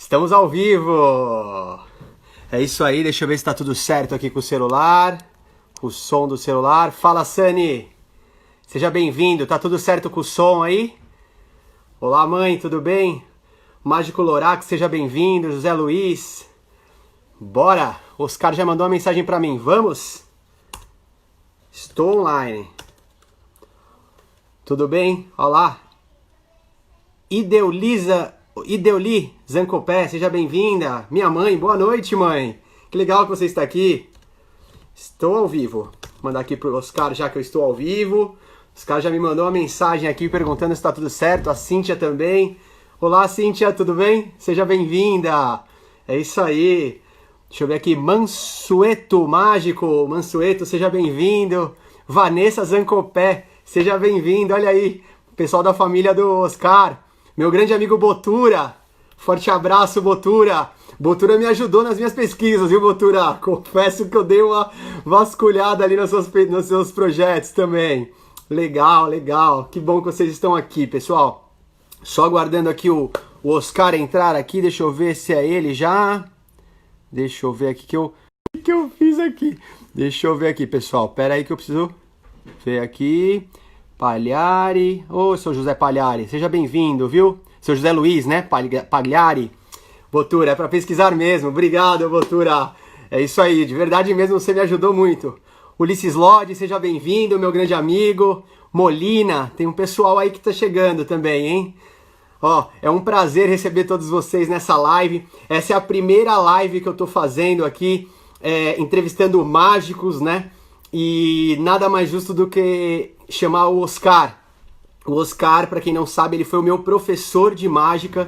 Estamos ao vivo! É isso aí, deixa eu ver se tá tudo certo aqui com o celular, o som do celular. Fala, Sani! Seja bem-vindo, tá tudo certo com o som aí? Olá, mãe, tudo bem? Mágico Lorax, seja bem-vindo. José Luiz. Bora! Oscar já mandou uma mensagem pra mim, vamos? Estou online. Tudo bem? Olá! Ideoli Zancopé, seja bem-vinda. Minha mãe, boa noite, mãe. Que legal que você está aqui. Estou ao vivo. Vou mandar aqui pro Oscar já que eu estou ao vivo. O Oscar já me mandou uma mensagem aqui perguntando se está tudo certo. A Cíntia também. Olá, Cíntia, tudo bem? Seja bem-vinda. É isso aí. Deixa eu ver aqui. Mansueto Mágico. Mansueto, seja bem-vindo. Vanessa Zancopé, seja bem-vindo. Olha aí, o pessoal da família do Oscar. Meu grande amigo Botura, forte abraço, Botura. Botura me ajudou nas minhas pesquisas, viu, Botura? Confesso que eu dei uma vasculhada ali nos seus projetos também. Legal, legal. Que bom que vocês estão aqui, pessoal. Só aguardando aqui o Oscar entrar aqui. Deixa eu ver se é ele já. Deixa eu ver aqui o que eu fiz aqui. Deixa eu ver aqui, pessoal. Pera aí que eu preciso ver aqui. Pagliari, ô seu José Pagliari, seja bem-vindo, viu? Seu José Luiz, né? Pagliari. Botura, é pra pesquisar mesmo, obrigado, Botura. É isso aí, de verdade mesmo, você me ajudou muito. Ulisses Lodge, seja bem-vindo, meu grande amigo. Molina, tem um pessoal aí que tá chegando também, hein? Ó, é um prazer receber todos vocês nessa live. Essa é a primeira live que eu tô fazendo aqui, entrevistando mágicos, né? E nada mais justo do que chamar o Oscar. O Oscar, para quem não sabe, ele foi o meu professor de mágica.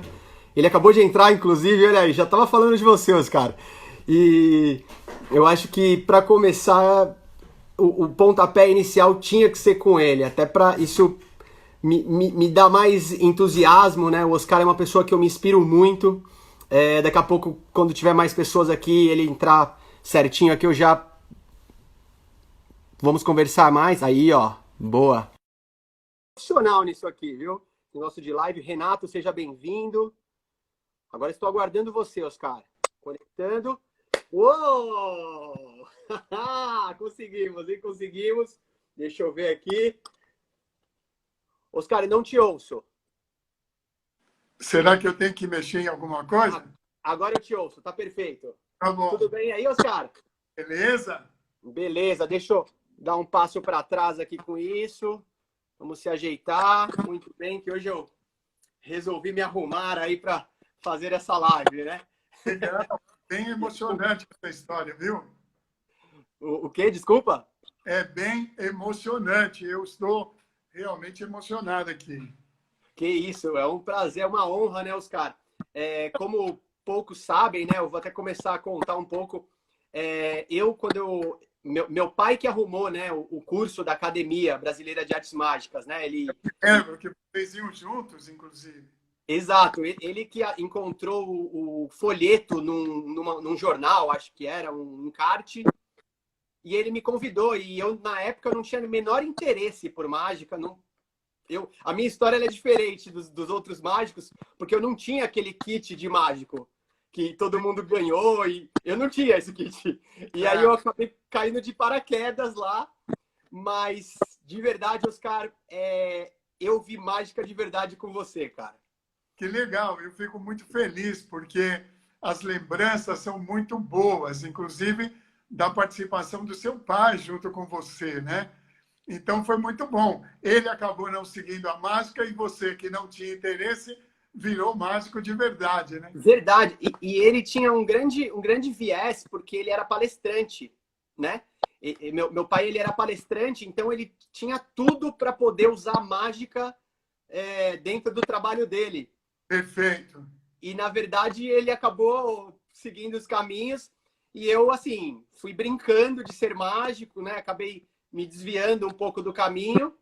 Ele acabou de entrar, inclusive, olha aí, já tava falando de você, Oscar. E eu acho que para começar, o pontapé inicial tinha que ser com ele, até para isso me dá mais entusiasmo, né? O Oscar é uma pessoa que eu me inspiro muito. Daqui a pouco, quando tiver mais pessoas aqui, ele entrar certinho aqui, eu já... Vamos conversar mais? Aí, ó. Boa. Profissional nisso aqui, viu? Nosso de live. Renato, seja bem-vindo. Agora estou aguardando você, Oscar. Conectando. Uou! Conseguimos, hein? Conseguimos. Deixa eu ver aqui. Oscar, eu não te ouço. Será que eu tenho que mexer em alguma coisa? Agora eu te ouço, tá perfeito. Tá bom. Tudo bem aí, Oscar? Beleza? Beleza, deixa eu dar um passo para trás aqui com isso. Vamos se ajeitar. Muito bem, que hoje eu resolvi me arrumar aí para fazer essa live, né? Legal. Bem emocionante essa história, viu? O quê? Desculpa? É bem emocionante. Eu estou realmente emocionado aqui. Que isso, é um prazer, é uma honra, né, Oscar? Como poucos sabem, né? Eu vou até começar a contar um pouco. Meu pai que arrumou, né, o curso da Academia Brasileira de Artes Mágicas, né? Que vocês iam juntos, inclusive. Exato, ele que encontrou o folheto num jornal, acho que era um encarte, e ele me convidou. E eu, na época, não tinha o menor interesse por mágica. A minha história ela é diferente dos outros mágicos, porque eu não tinha aquele kit de mágico que todo mundo ganhou, e eu não tinha esse kit. E aí eu acabei caindo de paraquedas lá, mas de verdade, Oscar, eu vi mágica de verdade com você, cara. Que legal, eu fico muito feliz, porque as lembranças são muito boas, inclusive da participação do seu pai junto com você, né? Então foi muito bom. Ele acabou não seguindo a mágica e você, que não tinha interesse, virou mágico de verdade, né? Verdade. E ele tinha um grande viés, porque ele era palestrante, né? Meu pai, ele era palestrante, então ele tinha tudo para poder usar mágica dentro do trabalho dele. Perfeito. E, na verdade, ele acabou seguindo os caminhos e eu, assim, fui brincando de ser mágico, né? Acabei me desviando um pouco do caminho,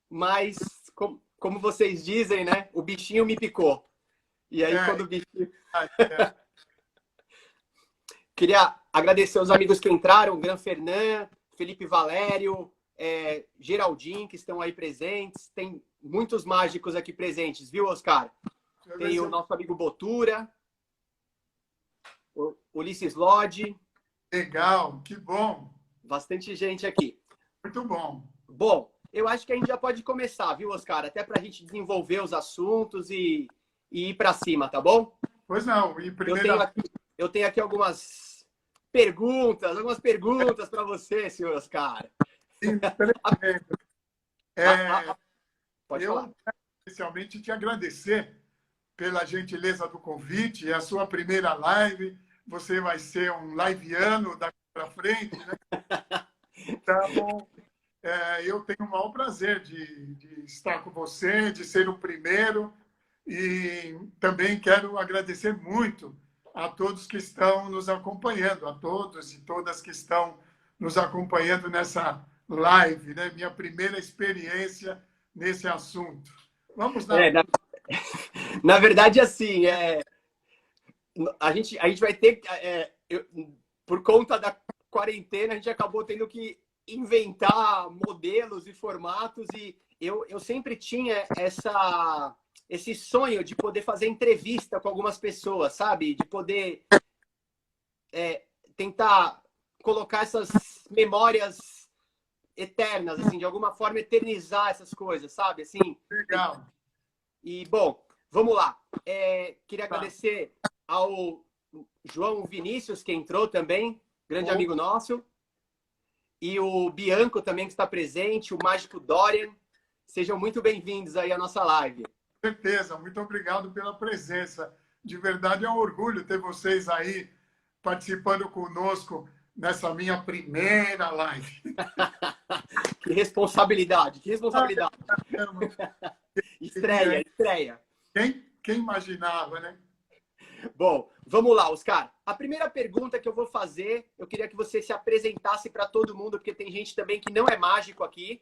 mas, como vocês dizem, né? O bichinho me picou. E aí, quando o bichinho... Queria agradecer aos amigos que entraram, Gran Fernand, Felipe Valério, Geraldinho, que estão aí presentes. Tem muitos mágicos aqui presentes, viu, Oscar? Tem o nosso amigo Botura. o Ulisses Lodge. Legal, que bom. Bastante gente aqui. Muito bom. Bom, eu acho que a gente já pode começar, viu, Oscar? Até para a gente desenvolver os assuntos e ir para cima, tá bom? Pois não, e Eu tenho aqui algumas perguntas para você, senhor Oscar. Pode falar. Eu quero especialmente te agradecer pela gentileza do convite. É a sua primeira live. Você vai ser um liveano daqui para frente, né? Então, eu tenho o maior prazer de estar com você, de ser o primeiro. E também quero agradecer muito a todos que estão nos acompanhando, a todos e todas que estão nos acompanhando nessa live, né? Minha primeira experiência nesse assunto. Vamos lá. Na verdade, assim, a gente vai ter... por conta da quarentena, a gente acabou tendo que inventar modelos e formatos e eu sempre tinha esse sonho de poder fazer entrevista com algumas pessoas, sabe? De poder tentar colocar essas memórias eternas, assim, de alguma forma eternizar essas coisas, sabe? Assim, legal. E, bom, vamos lá. Queria agradecer ao João Vinícius, que entrou também, grande amigo nosso. E o Bianco também, que está presente, o Mágico Dorian. Sejam muito bem-vindos aí à nossa live. Com certeza, muito obrigado pela presença. De verdade é um orgulho ter vocês aí participando conosco nessa minha primeira live. Que responsabilidade, que responsabilidade. Estreia. Quem imaginava, né? Bom, vamos lá, Oscar. A primeira pergunta que eu vou fazer, eu queria que você se apresentasse para todo mundo, porque tem gente também que não é mágico aqui.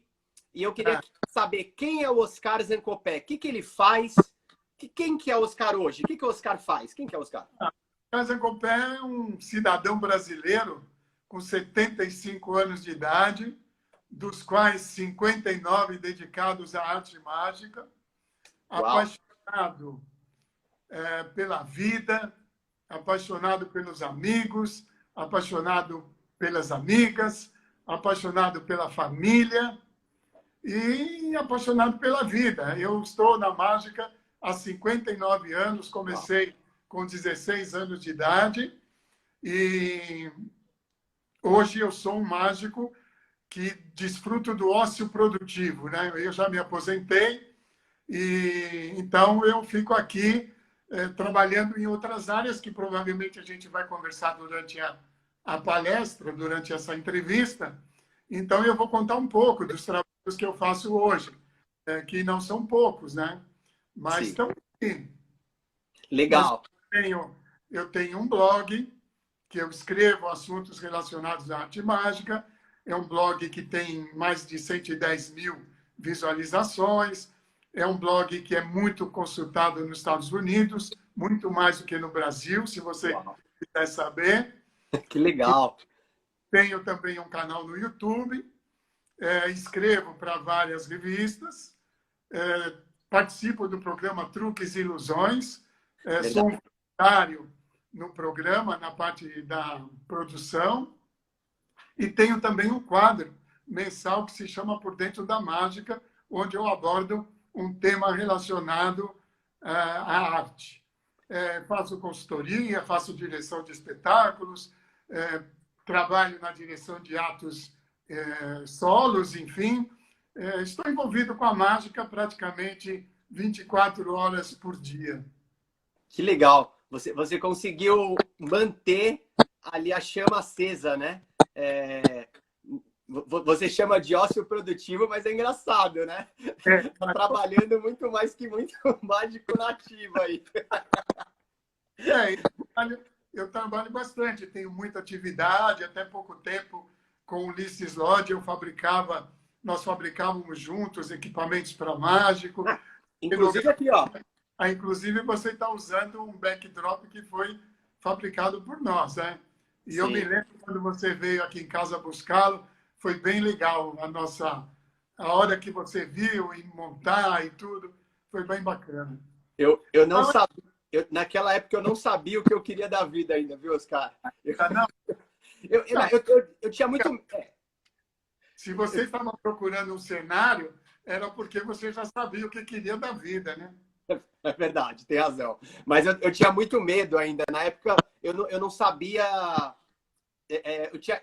E eu queria saber quem é o Oscar Zancopé, o que ele faz, quem que é o Oscar hoje, o que o Oscar faz, quem que é o Oscar? Oscar Zancopé é um cidadão brasileiro com 75 anos de idade, dos quais 59 dedicados à arte mágica, apaixonado pela vida, apaixonado pelos amigos, apaixonado pelas amigas, apaixonado pela família e apaixonado pela vida. Eu estou na mágica há 59 anos, comecei com 16 anos de idade e hoje eu sou um mágico que desfruto do ócio produtivo, né? Eu já me aposentei e então eu fico aqui trabalhando em outras áreas que provavelmente a gente vai conversar durante a palestra, durante essa entrevista. Então, eu vou contar um pouco dos trabalhos que eu faço hoje, que não são poucos, né? Mas estão aqui. Legal. Eu tenho um blog que eu escrevo assuntos relacionados à arte mágica. É um blog que tem mais de 110 mil visualizações. É um blog que é muito consultado nos Estados Unidos, muito mais do que no Brasil, se você quiser saber. Que legal. Tenho também um canal no YouTube, escrevo para várias revistas, participo do programa Truques e Ilusões, sou um voluntário no programa, na parte da produção, e tenho também um quadro mensal que se chama Por Dentro da Mágica, onde eu abordo um tema relacionado à arte. Faço consultoria, faço direção de espetáculos, trabalho na direção de atos solos, enfim. Estou envolvido com a mágica praticamente 24 horas por dia. Que legal. Você conseguiu manter ali a chama acesa, né? Você chama de ócio produtivo, mas é engraçado, né? Tá trabalhando muito mais que muito mágico nativo aí. Eu trabalho bastante, tenho muita atividade. Até pouco tempo, com o Ulisses Lodge, nós fabricávamos juntos equipamentos para mágico. Inclusive aqui, ó. Inclusive, você está usando um backdrop que foi fabricado por nós, né? E eu me lembro quando você veio aqui em casa buscá-lo, foi bem legal a hora que você viu e montar e tudo, foi bem bacana. Eu não sabia. naquela época eu não sabia o que eu queria da vida ainda, viu, Oscar? Tá, não, Eu tinha muito. se você estava procurando um cenário, era porque você já sabia o que queria da vida, né? É verdade, tem razão. Mas eu tinha muito medo ainda. Na época, eu não sabia.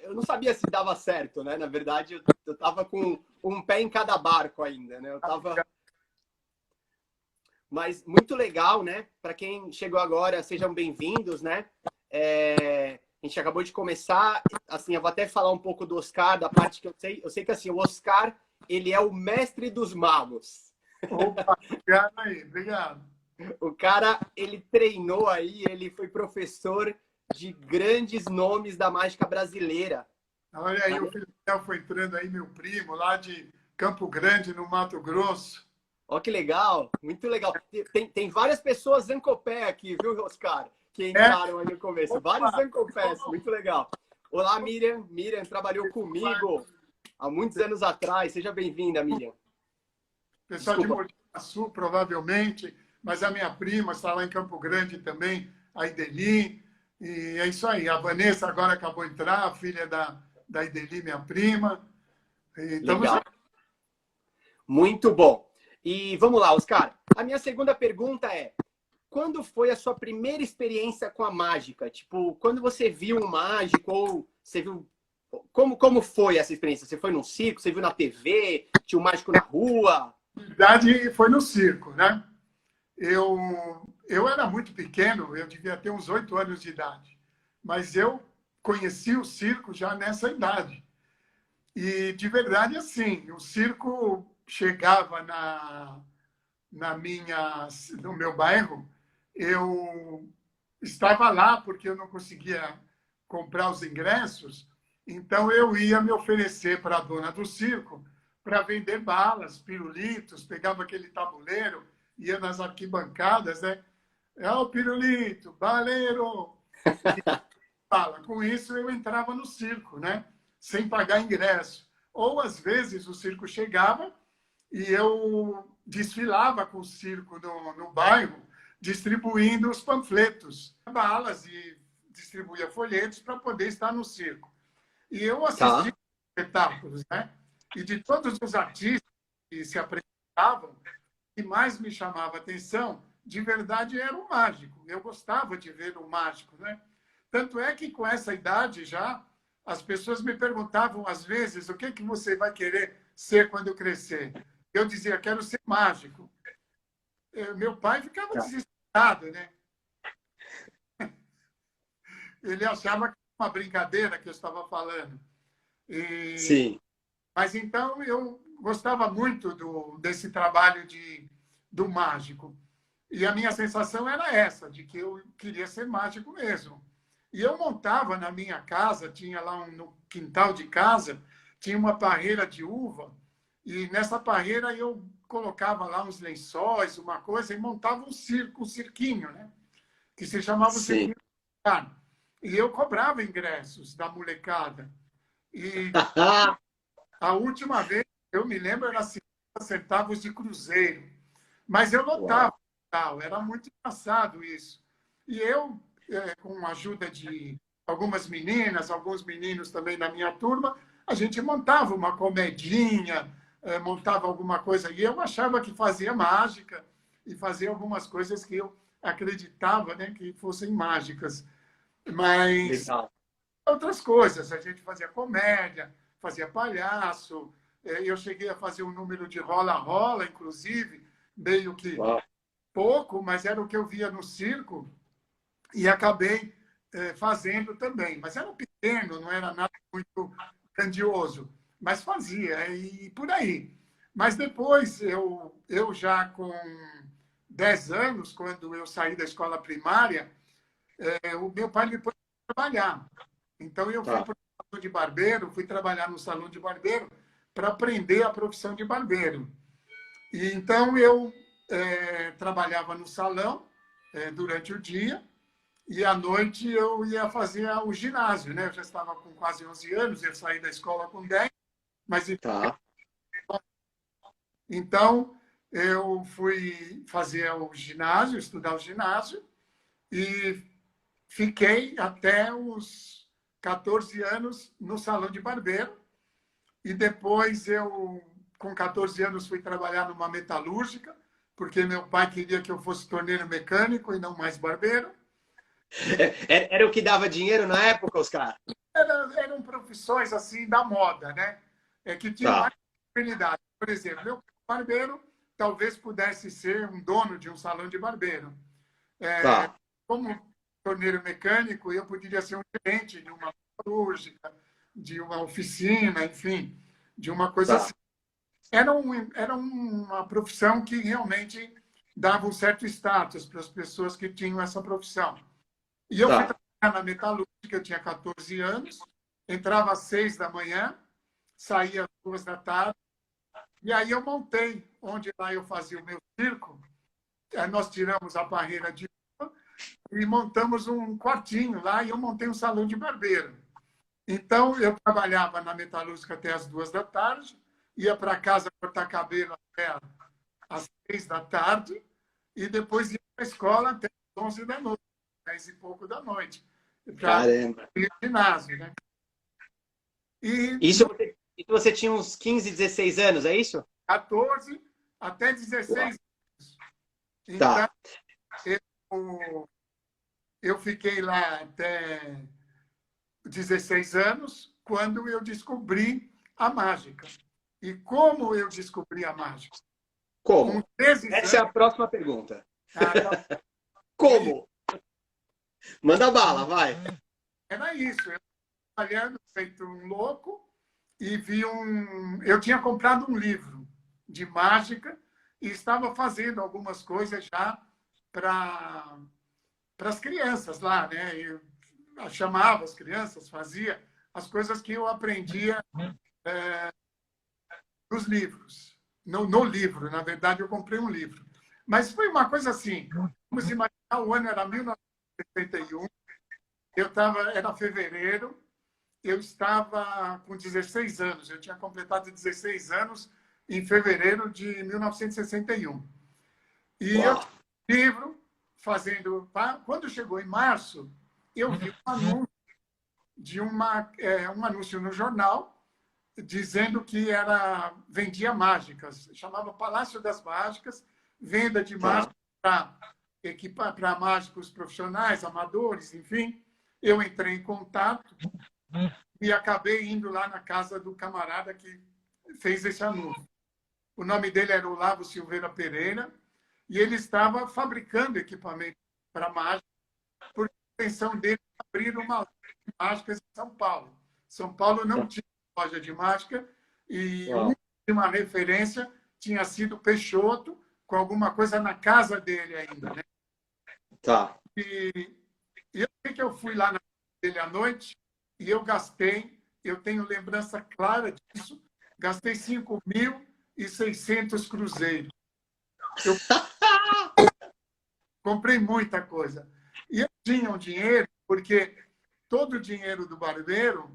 Eu não sabia se dava certo, né? Na verdade, eu tava com um pé em cada barco ainda, né? Eu tava. Mas muito legal, né? Para quem chegou agora, sejam bem-vindos, né? A gente acabou de começar, assim, eu vou até falar um pouco do Oscar, da parte que eu sei. Eu sei que assim, o Oscar, ele é o mestre dos magos. Opa, obrigado aí, obrigado. O cara, ele treinou aí, ele foi professor de grandes nomes da mágica brasileira. Olha aí, o Filipe foi entrando aí, meu primo, lá de Campo Grande, no Mato Grosso. Ó, que legal, muito legal. Tem várias pessoas Zancopé aqui, viu, Oscar? Que É? entraram aí no começo. Vários Zancopés, muito legal. Olá, Miriam. Miriam trabalhou comigo há muitos anos atrás. Seja bem-vinda, Miriam. Pessoal de Desculpa. Mogi Guaçu, provavelmente, mas a minha prima está lá em Campo Grande também, a Ideli. E é isso aí. A Vanessa agora acabou de entrar, a filha da Ideli, minha prima. E estamos Legal. Muito bom. E vamos lá, Oscar. A minha segunda pergunta é: quando foi a sua primeira experiência com a mágica? Tipo, quando você viu um mágico ou você viu... Como foi essa experiência? Você foi num circo? Você viu na TV? Tinha um mágico na rua? Na verdade, foi no circo, né? Eu, eu era muito pequeno, eu devia ter uns 8 anos de idade, mas eu conheci o circo já nessa idade. E, de verdade, assim, o circo chegava no meu bairro, eu estava lá porque eu não conseguia comprar os ingressos, então eu ia me oferecer para a dona do circo para vender balas, pirulitos, pegava aquele tabuleiro, ia nas arquibancadas, né? É o pirulito, baleiro, bala. Com isso eu entrava no circo, né? Sem pagar ingresso. Ou às vezes o circo chegava e eu desfilava com o circo no bairro, distribuindo os panfletos, balas e distribuía folhetos para poder estar no circo. E eu assistia Tá. espetáculos, né? E de todos os artistas que se apresentavam, o que mais me chamava a atenção, de verdade, era o mágico. Eu gostava de ver o mágico, né? Tanto é que com essa idade já, as pessoas me perguntavam às vezes o que você vai querer ser quando crescer. Eu dizia, quero ser mágico. Meu pai ficava Tá. desesperado, né? Ele achava que era uma brincadeira que eu estava falando. E... Sim. Mas então eu gostava muito desse trabalho do mágico. E a minha sensação era essa, de que eu queria ser mágico mesmo. E eu montava na minha casa, tinha lá no quintal de casa, tinha uma parreira de uva, e nessa parreira eu colocava lá uns lençóis, uma coisa, e montava um circo, um cirquinho, né? Que se chamava o Sim. Cirquinho do Carmo. E eu cobrava ingressos da molecada. E a última vez, eu me lembro, era 50 centavos de cruzeiro. Mas eu lotava, Uau. era muito engraçado isso. E eu, com a ajuda de algumas meninas, alguns meninos também da minha turma, a gente montava uma comedinha, montava alguma coisa. E eu achava que fazia mágica e fazia algumas coisas que eu acreditava, né, que fossem mágicas. Mas Legal. outras coisas, a gente fazia comédia, fazia palhaço. Eu cheguei a fazer um número de rola-rola, inclusive, meio que Uau. pouco, mas era o que eu via no circo e acabei fazendo também. Mas era pequeno, não era nada muito grandioso, mas fazia, e por aí. Mas depois, eu já com 10 anos, quando eu saí da escola primária, o meu pai me pôs para trabalhar. Então, eu fui Tá. para o salão de barbeiro, fui trabalhar no salão de barbeiro para aprender a profissão de barbeiro. E então, eu trabalhava no salão durante o dia e à noite eu ia fazer o ginásio, né? Eu já estava com quase 11 anos, eu saí da escola com 10, mas Tá. então eu fui fazer o ginásio, estudar o ginásio, e fiquei até os 14 anos no salão de barbeiro. E depois eu, com 14 anos, fui trabalhar numa metalúrgica, porque meu pai queria que eu fosse torneiro mecânico e não mais barbeiro. Era o que dava dinheiro na época, Oscar? Eram profissões assim da moda, né? Que tinham Tá, mais possibilidade. Por exemplo, meu barbeiro talvez pudesse ser um dono de um salão de barbeiro. tá, Como torneiro mecânico, eu poderia ser um gerente de uma metalúrgica, de uma oficina, enfim, de uma coisa tá, assim. Era uma profissão que realmente dava um certo status para as pessoas que tinham essa profissão. E eu fui tá. trabalhar na metalúrgica, eu tinha 14 anos, entrava às 6 da manhã, saía às 2 da tarde, e aí eu montei, onde lá eu fazia o meu circo, nós tiramos a barreira de e montamos um quartinho lá, e eu montei um salão de barbeiro. Então, eu trabalhava na metalúrgica até as 2 da tarde, ia para casa cortar cabelo até às 6 da tarde, e depois ia para a escola até às 11 da noite, 10 e pouco da noite, para Caramba. ir ao ginásio, né? E Isso você tinha uns 15, 16 anos, é isso? 14 até Uau. 16 anos. Então, Tá. eu fiquei lá até 16 anos, quando eu descobri a mágica. E como eu descobri a mágica? Com Como? 13 Essa é anos. a próxima pergunta. Então, Como? Manda bala, vai. era isso. Eu trabalhando, feito um louco, e vi um. Eu tinha comprado um livro de mágica e estava fazendo algumas coisas já para as crianças lá, né? Eu chamava as crianças, fazia as coisas que eu aprendia nos livros. No livro, na verdade, eu comprei um livro. Mas foi uma coisa assim. Vamos imaginar, o ano era 1961, eu estava, era fevereiro, eu estava com 16 anos, eu tinha completado 16 anos em fevereiro de 1961. E eu Uau. tinha um livro fazendo. Quando chegou em março, eu vi um anúncio um anúncio no jornal dizendo que vendia mágicas, chamava Palácio das Mágicas, venda de Tá. mágicas para mágicos profissionais, amadores, enfim. Eu entrei em contato e acabei indo lá na casa do camarada que fez esse anúncio. O nome dele era Olavo Silveira Pereira e ele estava fabricando equipamento para mágica, porque a intenção dele era abrir uma loja de mágicas em São Paulo. São Paulo não tinha loja de mágica e Uau. uma referência tinha sido Peixoto, com alguma coisa na casa dele ainda. Né? Tá. E eu sei que eu fui lá na casa dele à noite e eu gastei, eu tenho lembrança clara disso, gastei 5.600 cruzeiros. Eu comprei muita coisa. E eu tinha um dinheiro, porque todo o dinheiro do barbeiro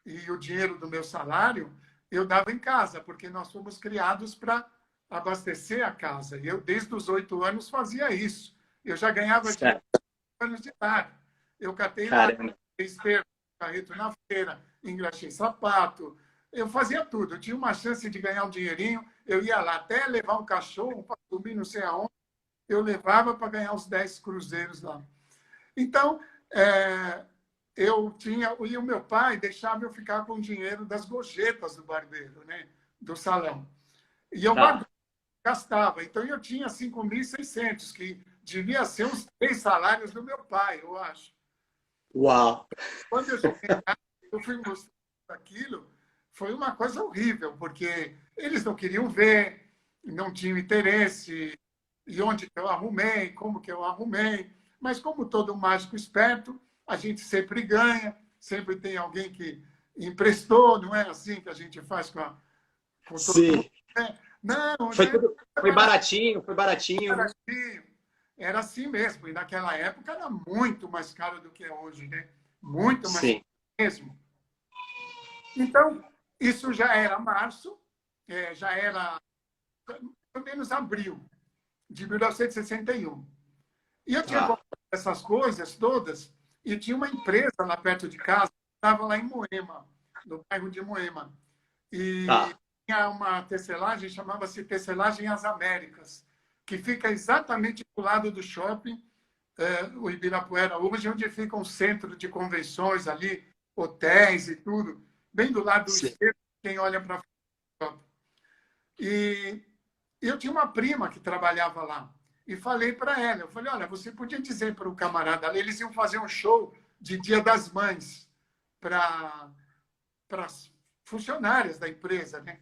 e o dinheiro do meu salário eu dava em casa, porque nós fomos criados para abastecer a casa. Eu, desde os 8 anos, fazia isso. Eu já ganhava dinheiro Certo. com 8 anos de idade. Eu catei lá, Caramba. esteira, carreto na feira, engraxei sapato. Eu fazia tudo. Eu tinha uma chance de ganhar um dinheirinho. Eu ia lá até levar um cachorro para subir não sei aonde. Eu levava para ganhar os 10 cruzeiros lá. Então, eu tinha. E o meu pai deixava eu ficar com o dinheiro das gorjetas do barbeiro, né? Do salão. E eu Tá. gastava. Então, eu tinha 5.600, que devia ser uns 3 salários do meu pai, eu acho. Uau. Quando eu cheguei lá, eu fui mostrar aquilo, foi uma coisa horrível, porque eles não queriam ver, não tinham interesse, e onde eu arrumei, como que eu arrumei. Mas como todo mágico esperto, a gente sempre ganha, sempre tem alguém que emprestou, não é assim que a gente faz com todo mundo. Sim. Né? Não, Foi né? tudo, foi baratinho, foi Era baratinho. assim, era assim mesmo. E naquela época era muito mais caro do que é hoje, né? Muito mais caro Sim. mesmo. Então, isso já era março, já era pelo menos abril de 1961. E eu tinha Tá. comprado essas coisas todas, e tinha uma empresa lá perto de casa, estava lá em Moema, no bairro de Moema. E Tá. tinha uma tecelagem, chamava-se Tecelagem As Américas, que fica exatamente do lado do shopping, o Ibirapuera, hoje, onde fica um centro de convenções ali, hotéis e tudo, bem do lado do Sim. esquerdo, quem olha para frente. E eu tinha uma prima que trabalhava lá. E falei para ela, eu falei, olha, você podia dizer para o camarada ali, eles iam fazer um show de Dia das Mães para as funcionárias da empresa, né?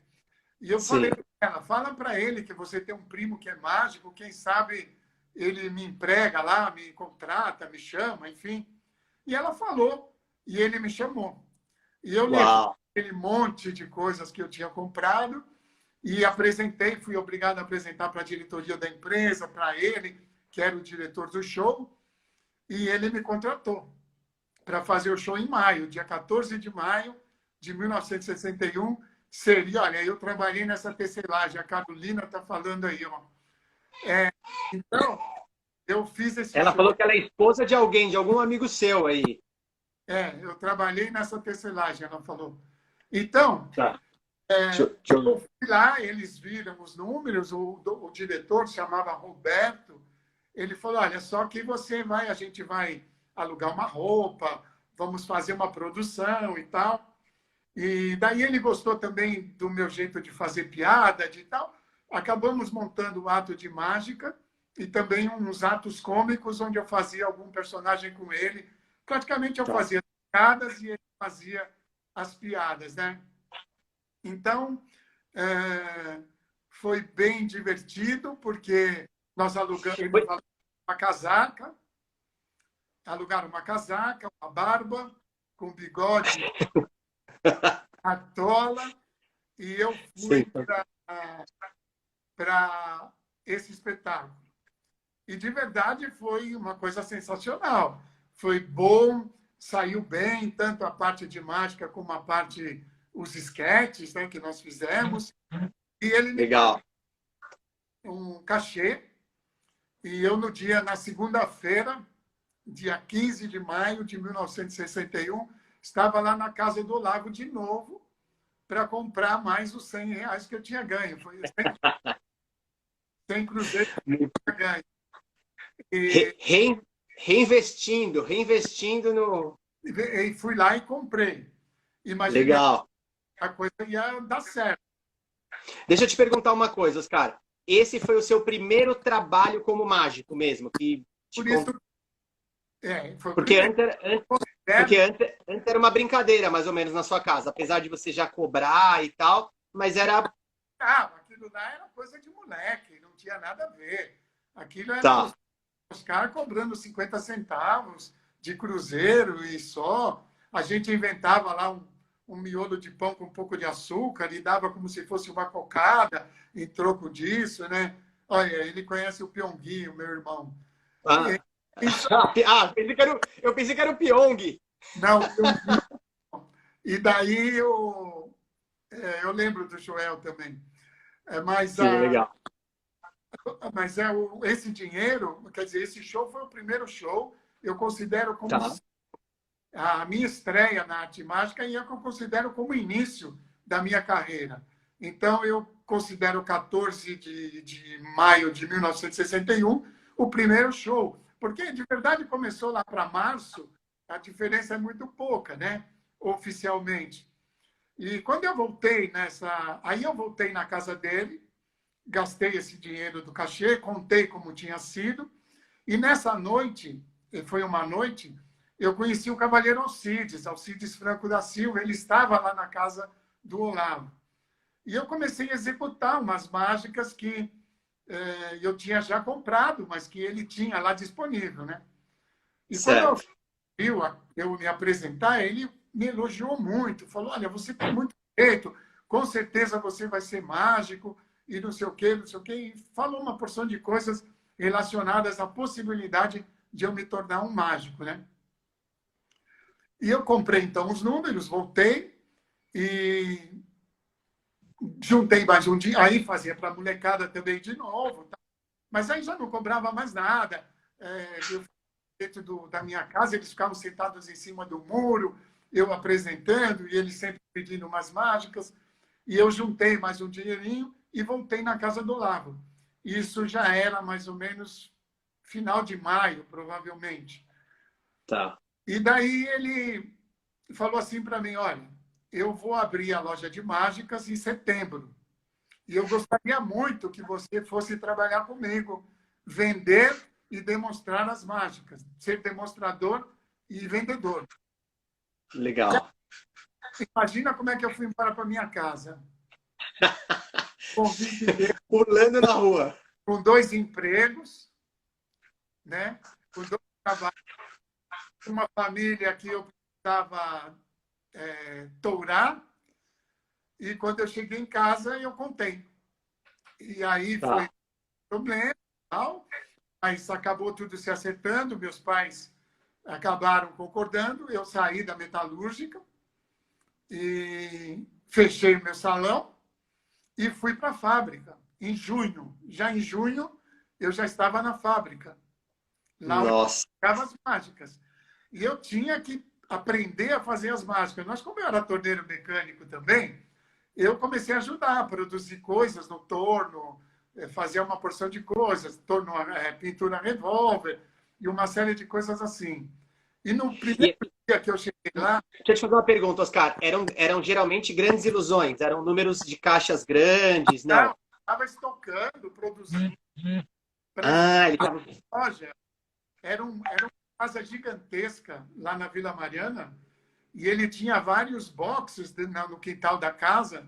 E eu falei Sim. para ela, fala para ele que você tem um primo que é mágico, quem sabe ele me emprega lá, me contrata, me chama, enfim. E ela falou, e ele me chamou. E eu levei Uau. aquele monte de coisas que eu tinha comprado e apresentei, fui obrigado a apresentar para a diretoria da empresa, para ele, que era o diretor do show, e ele me contratou para fazer o show em maio, dia 14 de maio de 1961. Seria, olha, eu trabalhei nessa tecelagem, a Carolina está falando aí, ó. Então, eu fiz esse Ela show. falou que ela é esposa de alguém, de algum amigo seu aí. Eu trabalhei nessa tecelagem, ela falou. Então, Tá. Deixa eu eu- fui lá, eles viram os números, o diretor se chamava Roberto, ele falou, olha, só que a gente vai alugar uma roupa, vamos fazer uma produção e tal. E daí ele gostou também do meu jeito de fazer piada, de tal. Acabamos montando o ato de mágica e também uns atos cômicos onde eu fazia algum personagem com ele. Praticamente eu Tá. fazia as piadas e ele fazia as piadas, né? Então, foi bem divertido, porque nós alugamos, eles Foi- alugaram uma casaca, uma barba, com bigode, atola, e eu fui Sim. para esse espetáculo. E, de verdade, foi uma coisa sensacional. Foi bom, saiu bem, tanto a parte de mágica como a parte, os esquetes, né, que nós fizemos. E ele me pagou Legal. um cachê. E eu, na segunda-feira, dia 15 de maio de 1961, estava lá na Casa do Lago de novo para comprar mais os R$ 100 que eu tinha ganho. Foi 100 cruzeiros que eu tinha ganho. Re- rein- reinvestindo no. E fui lá e comprei. Imaginei Legal. que a coisa ia dar certo. Deixa eu te perguntar uma coisa, Oscar. Esse foi o seu primeiro trabalho como mágico mesmo, que Por tipo, isso, foi o porque primeiro. antes era uma brincadeira, mais ou menos, na sua casa, apesar de você já cobrar e tal, mas era. Aquilo lá era coisa de moleque, não tinha nada a ver. Aquilo era Tá. os caras cobrando 50 centavos de cruzeiro e só. A gente inventava lá um miolo de pão com um pouco de açúcar e dava como se fosse uma cocada em troco disso, né? Olha, ele conhece o Pyongyi, o meu irmão. Ah, eu pensei que era o Pyong. Não, Pyongyi. E daí eu lembro do Joel também. Mas, Sim, legal. esse dinheiro, quer dizer, esse show foi o primeiro show, eu considero como Tá. a minha estreia na arte mágica e é o que eu considero como início da minha carreira. Então, eu considero 14 de maio de 1961 o primeiro show, porque, de verdade, começou lá para março, a diferença é muito pouca, né? Oficialmente. E quando eu voltei aí eu voltei na casa dele, gastei esse dinheiro do cachê, contei como tinha sido, e nessa noite, foi uma noite, eu conheci o Cavaleiro Alcides Franco da Silva, ele estava lá na casa do Olavo. E eu comecei a executar umas mágicas que eu tinha já comprado, mas que ele tinha lá disponível, né? E quando Certo. eu me apresentar, ele me elogiou muito, falou, olha, você tem muito jeito, com certeza você vai ser mágico, e não sei o quê, não sei o quê, e falou uma porção de coisas relacionadas à possibilidade de eu me tornar um mágico, né? E eu comprei, então, os números, voltei e juntei mais um dia, aí fazia para a molecada também de novo, tá? Mas aí já não cobrava mais nada, eu dentro da minha casa, eles ficavam sentados em cima do muro, eu apresentando, e eles sempre pedindo umas mágicas. E eu juntei mais um dinheirinho e voltei na casa do Olavo. Isso já era mais ou menos final de maio, provavelmente. Tá. E daí ele falou assim para mim, olha, eu vou abrir a loja de mágicas em setembro. E eu gostaria muito que você fosse trabalhar comigo, vender e demonstrar as mágicas, ser demonstrador e vendedor. Legal. Imagina como é que eu fui embora para minha casa. Com 20 Pulando na rua. com 2 empregos, né? Com 2 trabalhos, uma família que eu precisava tourar. E quando eu cheguei em casa, eu contei. E aí foi problema, tal, mas acabou tudo se acertando. Meus pais acabaram concordando. Eu saí da metalúrgica e fechei o meu salão e fui para a fábrica em junho. Já em junho, eu já estava na fábrica. Lá onde eu ficava as mágicas. E eu tinha que aprender a fazer as mágicas. Mas como eu era torneiro mecânico também, eu comecei a ajudar a produzir coisas no torno, fazer uma porção de coisas, torno, pintura revólver e uma série de coisas assim. E no primeiro dia que eu cheguei lá... Deixa eu te fazer uma pergunta, Oscar. Eram geralmente grandes ilusões? Eram números de caixas grandes? Não. Estava estocando, produzindo. Ele estava... Loja. Era uma casa gigantesca lá na Vila Mariana e ele tinha vários boxes no quintal da casa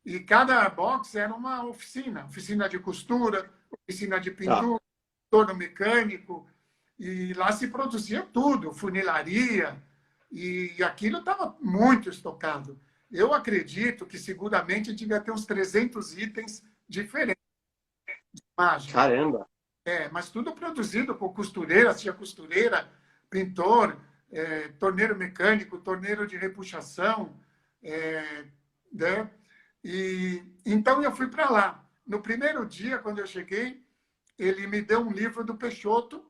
e cada box era uma oficina de costura, oficina de pintura, torno mecânico, e lá se produzia tudo, funilaria, e aquilo estava muito estocado. Eu acredito que seguramente devia ter uns 300 itens diferentes de mágica. Caramba! Mas tudo produzido por costureira, tinha costureira, pintor, torneiro mecânico, torneiro de repuxação, né? E então eu fui para lá. No primeiro dia, quando eu cheguei, ele me deu um livro do Peixoto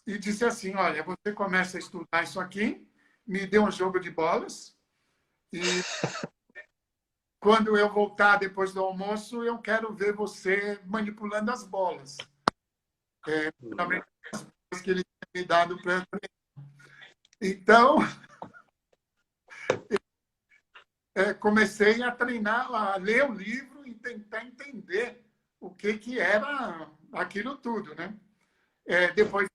e disse assim, olha, você começa a estudar isso aqui, me deu um jogo de bolas e quando eu voltar depois do almoço, eu quero ver você manipulando as bolas. As bolas que ele tinha me dado para treinar. Então, comecei a treinar, a ler o livro e tentar entender o que era aquilo tudo, né? Depois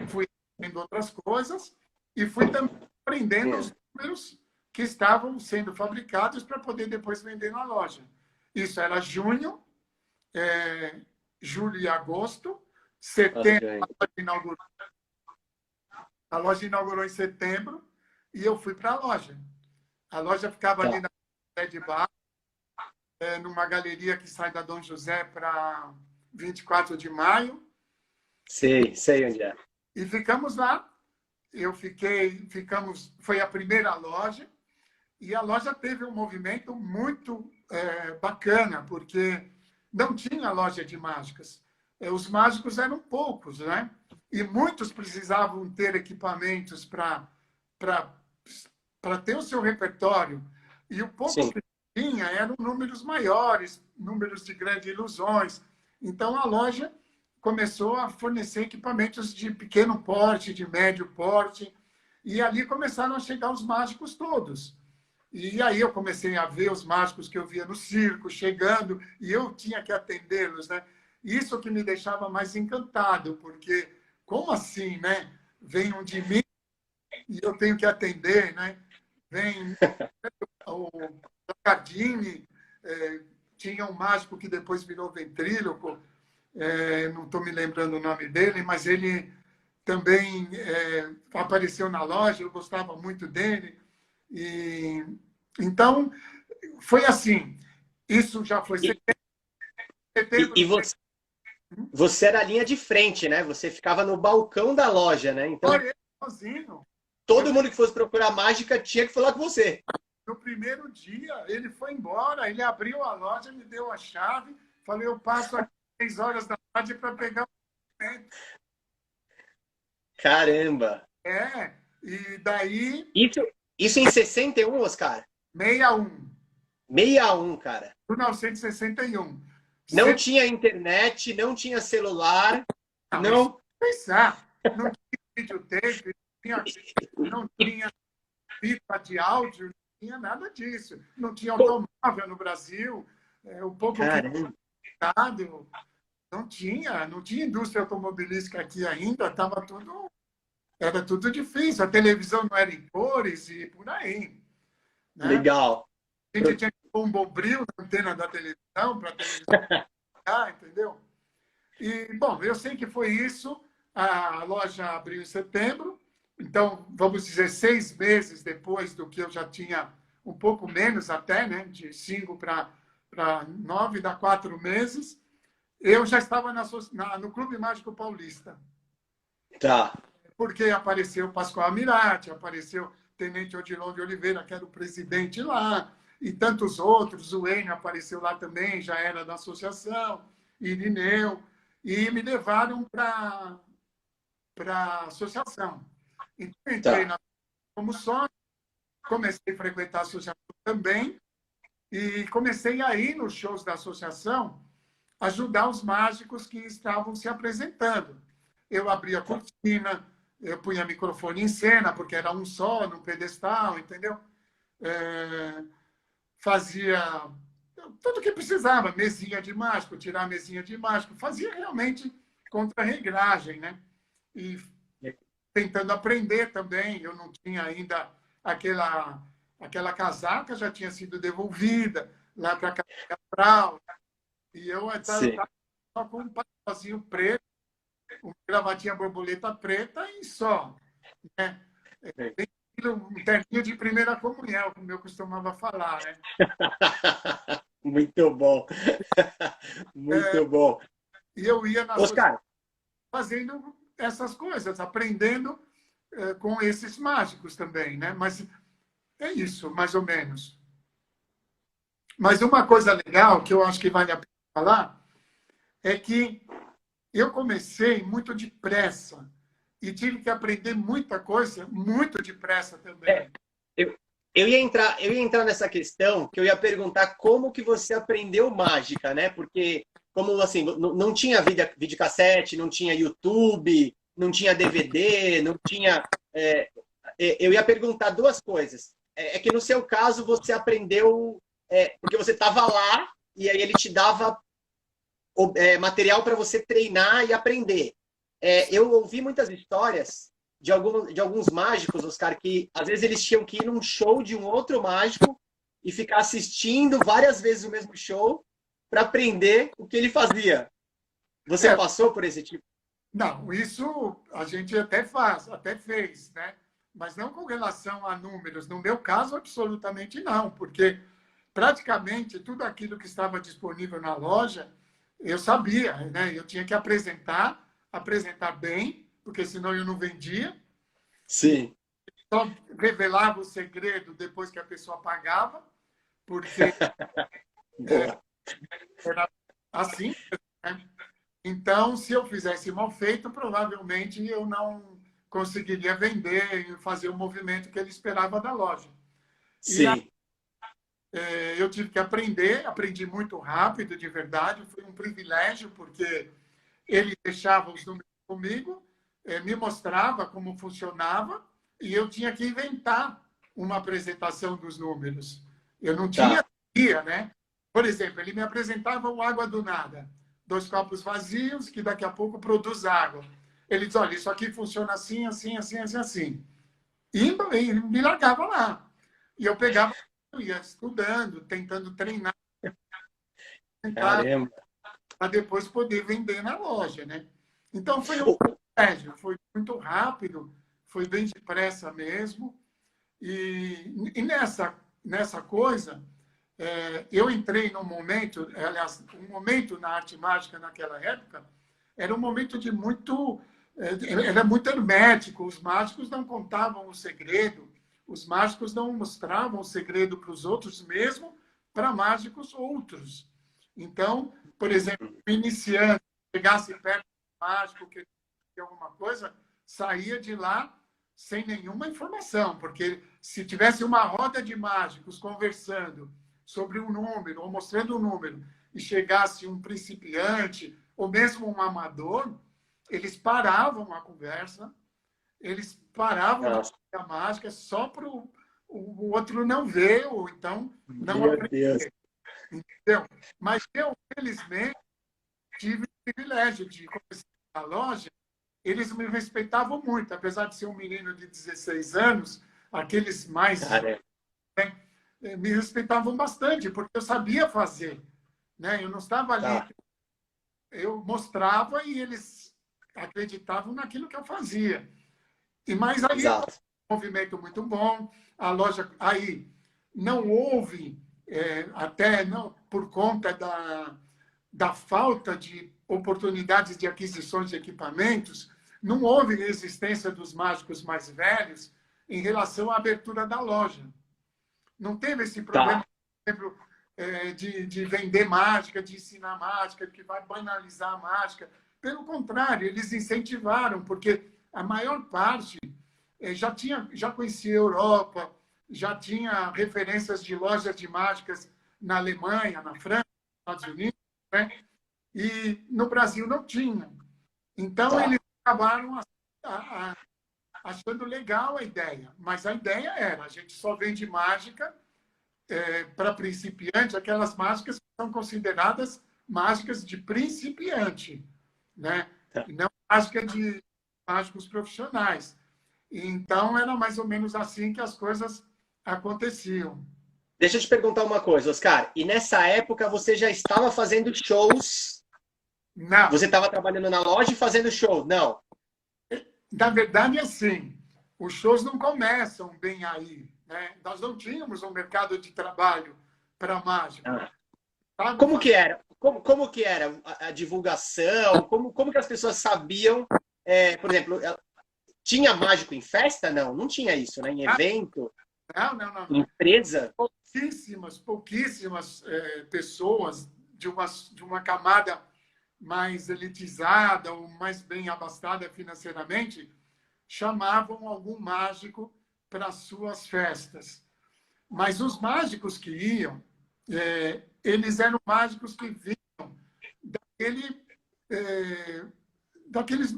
fui aprendendo outras coisas e fui também aprendendo os números que estavam sendo fabricados para poder depois vender na loja. Isso era junho, julho e agosto, setembro a loja inaugurou em setembro e eu fui para a loja. A loja ficava ali na José de Barro, numa galeria que sai da Dom José para 24 de maio. Sei onde é. E ficamos lá. Foi a primeira loja. E a loja teve um movimento muito bacana, porque não tinha loja de mágicas. Os mágicos eram poucos, né? E muitos precisavam ter equipamentos para ter o seu repertório. E o pouco que tinha eram números maiores, números de grandes ilusões. Então, a loja começou a fornecer equipamentos de pequeno porte, de médio porte, e ali começaram a chegar os mágicos todos. E aí eu comecei a ver os mágicos que eu via no circo chegando, e eu tinha que atendê-los, né? Isso que me deixava mais encantado, porque como assim, né? Vem um de mim e eu tenho que atender, né? Vem o Placardini, tinha um mágico que depois virou ventríloco, não estou me lembrando o nome dele, mas ele também apareceu na loja, eu gostava muito dele. E, então, foi assim. Isso já foi setembro. E você era a linha de frente, né? Você ficava no balcão da loja, né? Então, sozinho. Todo mundo que fosse procurar mágica tinha que falar com você. No primeiro dia, ele foi embora, ele abriu a loja, me deu a chave, falei, eu passo às 6 horas da tarde para pegar o documento. Caramba! E daí, Isso, isso em 61, Oscar? 61, 61, cara. 1961. Não Você tinha internet, não tinha celular, não, isso não. pensar, não tinha videotape, não tinha fita de áudio, não tinha nada disso. Não tinha automóvel no Brasil, o pouco que Caramba! tinha dado, não tinha indústria automobilística aqui ainda, era tudo difícil. A televisão não era em cores e por aí, né? Legal. A gente tinha que pôr um bombril na antena da televisão para a televisão ligar, entendeu? E, bom, eu sei que foi isso. A loja abriu em setembro, então, vamos dizer, 6 meses depois do que eu já tinha, um pouco menos até, né? De 5 para 9, dá 4 meses. Eu já estava no Clube Mágico Paulista, Tá. porque apareceu Pascoal Mirati, apareceu Tenente Odilon de Oliveira, que era o presidente lá, e tantos outros. O Enio apareceu lá também, já era da associação, Irineu, e me levaram para a associação. Então, eu entrei Tá. como sócio, comecei a frequentar a associação também, e comecei a ir nos shows da associação ajudar os mágicos que estavam se apresentando. Eu abria a cortina, eu punha microfone em cena, porque era um só, no pedestal, entendeu? Fazia tudo o que precisava, mesinha de mágico, tirar a mesinha de mágico, fazia realmente contra-regragem, né? E tentando aprender também, eu não tinha ainda aquela casaca, já tinha sido devolvida lá para a Frau, e eu estava Sim. só com um papazinho preto, uma gravatinha borboleta preta e só, né? Um terninho de primeira comunhão, como eu costumava falar, né? Muito bom. Muito bom. E eu ia na associação Oscar, fazendo essas coisas, aprendendo com esses mágicos também, né? Mas é isso, mais ou menos. Mas uma coisa legal que eu acho que vale a pena falar é que eu comecei muito depressa e tive que aprender muita coisa muito depressa é, também. eu, eu ia entrar nessa questão que eu ia perguntar como que você aprendeu mágica, né? Porque como assim, não tinha videocassete, não tinha YouTube, não tinha DVD, não tinha. Eu ia perguntar duas coisas. É que no seu caso você aprendeu porque você estava lá e aí ele te dava material para você treinar e aprender. Eu ouvi muitas histórias de alguns mágicos, Oscar, que às vezes eles tinham que ir num show de um outro mágico e ficar assistindo várias vezes o mesmo show para aprender o que ele fazia. Você É, passou por esse tipo? não, isso a gente até faz, até fez, né? Mas não com relação a números. No meu caso, absolutamente não, porque praticamente tudo aquilo que estava disponível na loja, eu sabia, né? Eu tinha que apresentar bem, porque senão eu não vendia, e Sim. só revelava o segredo depois que a pessoa pagava, porque Boa. era assim, né? Então, se eu fizesse mal feito, provavelmente eu não conseguiria vender e fazer o movimento que ele esperava da loja. E Sim. eu tive que aprender, aprendi muito rápido, de verdade, foi um privilégio, porque ele deixava os números comigo, me mostrava como funcionava, e eu tinha que inventar uma apresentação dos números. Eu não tinha Tá. guia, né? Por exemplo, ele me apresentava o água do nada, 2 copos vazios que daqui a pouco produz água. Ele diz, olha, isso aqui funciona assim, assim, assim, assim, assim. E me largava lá. E eu pegava, eu ia estudando, tentando treinar, tentar Caramba. para depois poder vender na loja, né? Então foi um O- privilégio, foi muito rápido, foi bem depressa mesmo. E nessa coisa, eu entrei num momento, aliás, um momento na arte mágica naquela época, era um momento de muito. Era muito hermético, os mágicos não contavam o segredo, os mágicos não mostravam o segredo para os outros, mesmo para mágicos outros. Então, por exemplo, o iniciante chegasse perto do mágico que tinha alguma coisa, saía de lá sem nenhuma informação, porque se tivesse uma roda de mágicos conversando sobre um número, ou mostrando um número, e chegasse um principiante, ou mesmo um amador, eles paravam a conversa, eles paravam a mágica só para o outro não ver, ou então não Meu aprender. Deus. Entendeu? Mas eu, felizmente, tive o privilégio de começar a loja. Eles me respeitavam muito, apesar de ser um menino de 16 anos, aqueles mais me respeitavam bastante, porque eu sabia fazer, né? Eu não estava ali, eu mostrava e eles acreditavam naquilo que eu fazia. E mais aí um movimento muito bom, a loja aí não houve até não por conta da falta de oportunidades de aquisições de equipamentos, não houve resistência dos mágicos mais velhos em relação à abertura da loja. Não teve esse problema, por exemplo, de vender mágica, de ensinar mágica, que vai banalizar a mágica. Pelo contrário, eles incentivaram, porque a maior parte já conhecia a Europa, já tinha referências de lojas de mágicas na Alemanha, na França, nos Estados Unidos, né? E no Brasil não tinha. Então, eles acabaram achando legal a ideia. Mas a ideia era, a gente só vende mágica para principiante, aquelas mágicas que são consideradas mágicas de principiante, né? E não mágica de mágicos profissionais. Então, era mais ou menos assim que as coisas aconteciam. Deixa eu te perguntar uma coisa, Oscar. E nessa época você já estava fazendo shows? Não. Você estava trabalhando na loja e fazendo show? Não. Na verdade, assim, os shows não começam bem aí, né? Nós não tínhamos um mercado de trabalho para mágico. Como que era? Como que era a divulgação? Como que as pessoas sabiam? Por exemplo, tinha mágico em festa? Não, não tinha isso, né? Em evento? Não. Em empresa? Pouquíssimas pessoas de uma camada mais elitizada ou mais bem abastada financeiramente chamavam algum mágico para suas festas. Mas os mágicos que iam, eles eram mágicos que vinham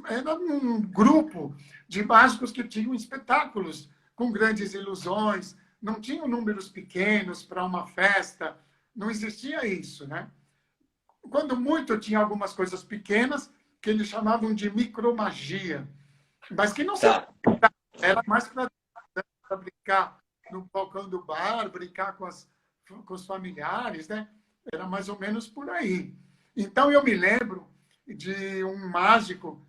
era um grupo de mágicos que tinham espetáculos com grandes ilusões, não tinham números pequenos para uma festa, não existia isso, né? Quando muito, tinha algumas coisas pequenas que eles chamavam de micromagia, mas que não se era mais para brincar no balcão do bar, brincar com os familiares, né? Era mais ou menos por aí. Então, eu me lembro de um mágico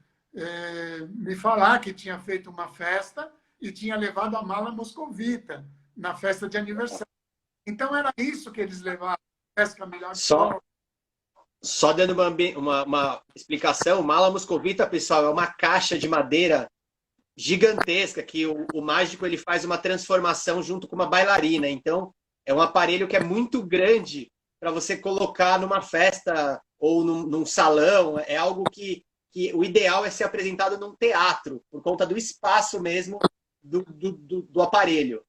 me falar que tinha feito uma festa e tinha levado a mala moscovita na festa de aniversário. Então, era isso que eles levavam. Pesca melhor Só dando uma explicação, mala moscovita, pessoal, é uma caixa de madeira gigantesca que o mágico ele faz uma transformação junto com uma bailarina. Então, é um aparelho que é muito grande para você colocar numa festa ou num salão. É algo que o ideal é ser apresentado num teatro, por conta do espaço mesmo do aparelho.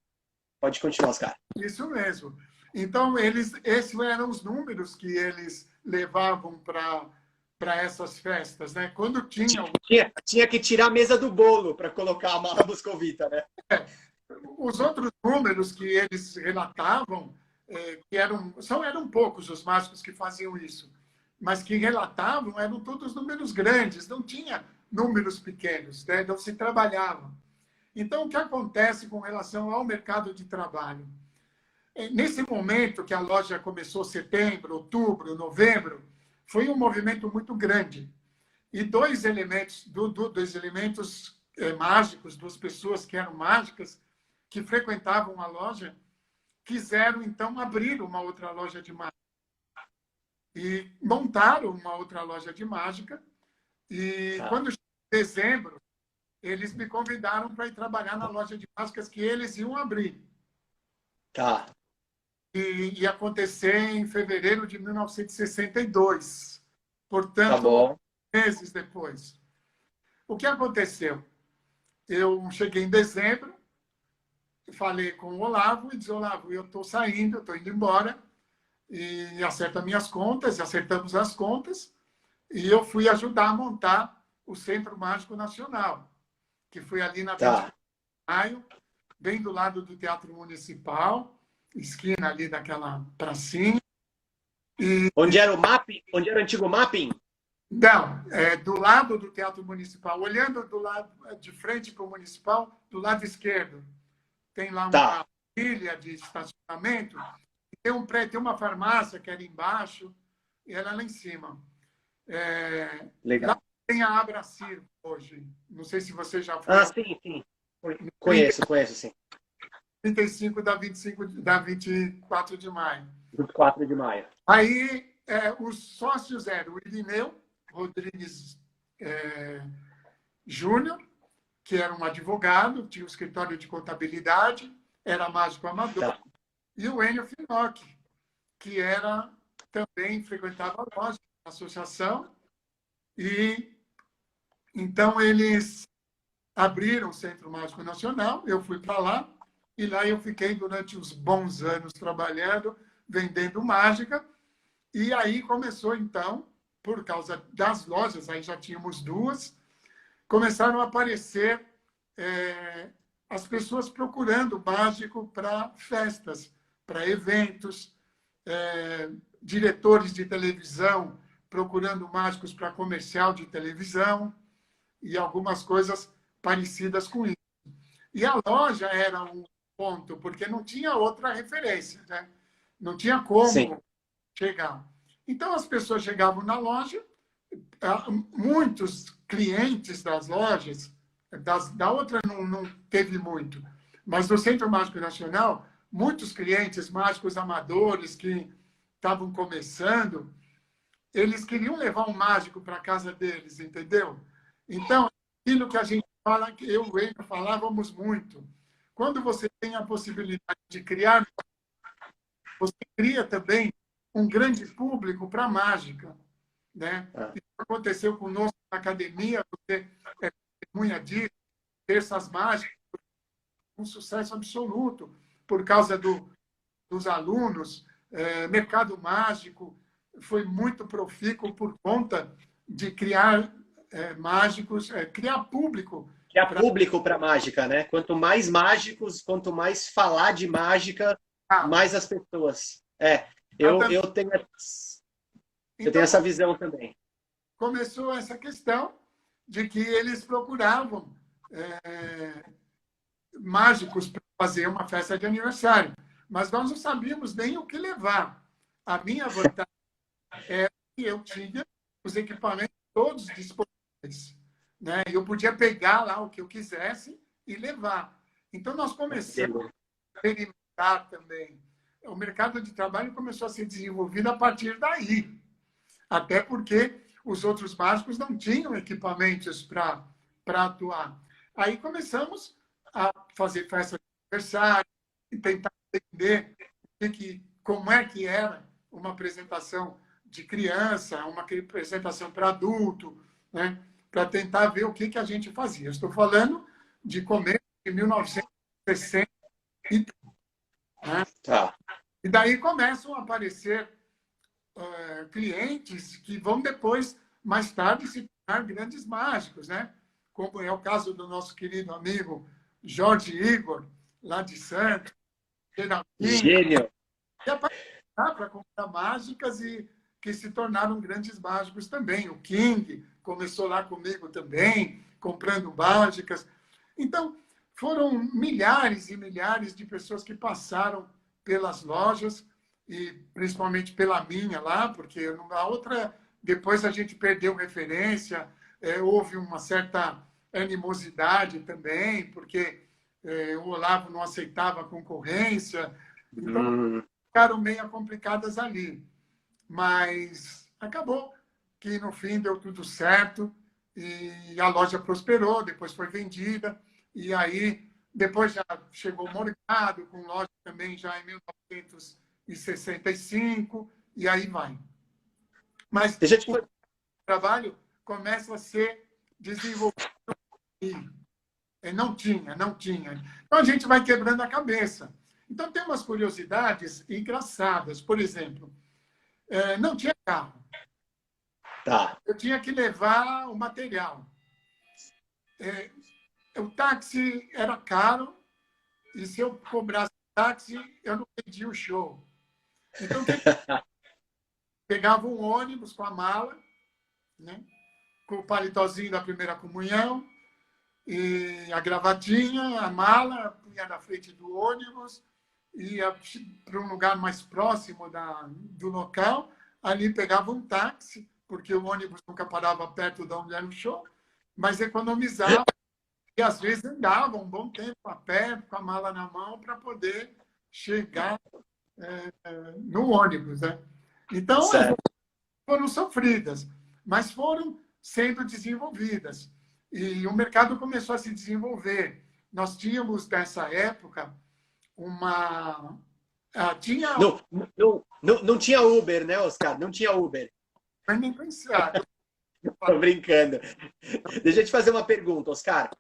Pode continuar, Oscar. Isso mesmo. Então, esses eram os números que eles levavam para essas festas, né? Quando tinha que tirar a mesa do bolo para colocar a mala moscovita, né? Os outros números que eles relatavam, que eram poucos os mágicos que faziam isso, mas que relatavam eram todos números grandes, não tinha números pequenos, né? Não se trabalhava. Então, o que acontece com relação ao mercado de trabalho? Nesse momento que a loja começou, setembro, outubro, novembro, foi um movimento muito grande. E dois elementos mágicos, duas pessoas que eram mágicas, que frequentavam a loja, quiseram, então, abrir uma outra loja de mágica. E montaram uma outra loja de mágica. E quando chegou dezembro, eles me convidaram para ir trabalhar na loja de mágicas que eles iam abrir. E ia acontecer em fevereiro de 1962. Portanto, meses depois. O que aconteceu? eu cheguei em dezembro, falei com o Olavo e disse, Olavo, eu estou saindo, estou indo embora, e acerta minhas contas, e acertamos as contas, e eu fui ajudar a montar o Centro Mágico Nacional, que foi ali na 20 de Tá. maio, bem do lado do Teatro Municipal, esquina ali daquela pracinha. E, Onde era o mapping? Onde era o antigo mapping? não, do lado do Teatro Municipal, olhando do lado de frente para o Municipal, do lado esquerdo, tem lá Tá. uma ilha de estacionamento, tem um prédio, tem uma farmácia que era embaixo, e era lá em cima. Lá Legal. tem a Abracir hoje. Não sei se você já foi. Ah, sim, sim. Conheço, sim. 35 da 25, da 24 de maio. 24 de maio. Aí, os sócios eram o Irineu Rodrigues Júnior, que era um advogado, tinha um escritório de contabilidade, era mágico amador, Tá. e o Enio Finocchi, que era também frequentava a loja, a associação, e então eles abriram o Centro Mágico Nacional, eu fui para lá, e lá eu fiquei durante uns bons anos trabalhando, vendendo mágica, e aí começou, então, por causa das lojas, aí já tínhamos duas, começaram a aparecer as pessoas procurando mágico para festas, para eventos, diretores de televisão procurando mágicos para comercial de televisão e algumas coisas parecidas com isso. E a loja era um ponto, porque não tinha outra referência, né? Não tinha Sim. como chegar. Então, as pessoas chegavam na loja, muitos clientes das lojas, da outra não teve muito, mas do Centro Mágico Nacional, muitos clientes mágicos amadores que estavam começando, eles queriam levar um mágico para a casa deles, entendeu? Então, aquilo que a gente fala, que eu e o Enio falávamos muito, quando você tem a possibilidade de criar, você cria também um grande público para a mágica, né? Isso aconteceu conosco na academia, você é testemunha disso, terças mágicas, um sucesso absoluto, por causa dos alunos, mercado mágico foi muito profícuo por conta de criar mágicos, criar público. Criar público para mágica, né? Quanto mais mágicos, quanto mais falar de mágica, mais as pessoas. Eu tenho essa visão também. Começou essa questão de que eles procuravam mágicos para fazer uma festa de aniversário, mas nós não sabíamos nem o que levar. A minha vantagem é que eu tinha os equipamentos todos disponíveis, né? Eu podia pegar lá o que eu quisesse e levar. Então, nós começamos a experimentar também. O mercado de trabalho começou a ser desenvolvido a partir daí. Até porque os outros mágicos não tinham equipamentos para atuar. Aí começamos a fazer festa de aniversário e tentar entender como é que era uma apresentação de criança, uma apresentação para adulto, né? Para tentar ver o que a gente fazia. Estou falando de começo de 1960. Né? Tá. E daí começam a aparecer clientes que vão depois, mais tarde, se tornar grandes mágicos, né? Como é o caso do nosso querido amigo Jorge Igor, lá de Santos, Gênio. que apareceram para comprar mágicas e que se tornaram grandes mágicos também. O King começou lá comigo também, comprando mágicas. Então, foram milhares e milhares de pessoas que passaram pelas lojas, e principalmente pela minha lá, porque a outra, depois a gente perdeu referência, houve uma certa animosidade também, porque o Olavo não aceitava a concorrência, então ficaram meio complicadas ali. Mas acabou que no fim deu tudo certo e a loja prosperou, depois foi vendida, e aí depois já chegou o Morgado, com loja também já em 1965, e aí vai. Mas o trabalho começa a ser desenvolvido Não tinha, não tinha. Então a gente vai quebrando a cabeça. Então tem umas curiosidades engraçadas. Por exemplo, não tinha carro. Tá. Eu tinha que levar o material. O táxi era caro e se eu cobrasse táxi, eu não perdia o show. Então pegava um ônibus com a mala, né? Com o da primeira comunhão, e a gravatinha, a mala, punha na frente do ônibus, ia para um lugar mais próximo do local, ali pegava um táxi, porque o ônibus nunca parava perto de onde era o show, mas economizava e às vezes andava um bom tempo a pé, com a mala na mão, para poder chegar no ônibus. Né? Então, foram sofridas, mas foram sendo desenvolvidas. E o mercado começou a se desenvolver. Nós tínhamos, nessa época, uma... Não tinha Uber, né, Oscar? Não tinha Uber. Mas nem pensar. Tô brincando. Deixa eu te fazer uma pergunta, Oscar.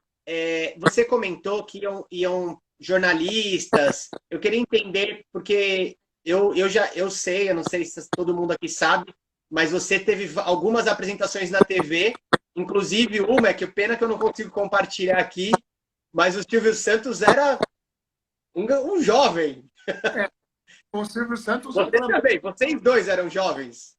Você comentou que iam jornalistas. Eu queria entender, porque eu sei, eu não sei se todo mundo aqui sabe, mas você teve algumas apresentações na TV, inclusive uma, que pena que eu não consigo compartilhar aqui, mas o Silvio Santos era um jovem. O Silvio Santos... Você também, vocês dois eram jovens.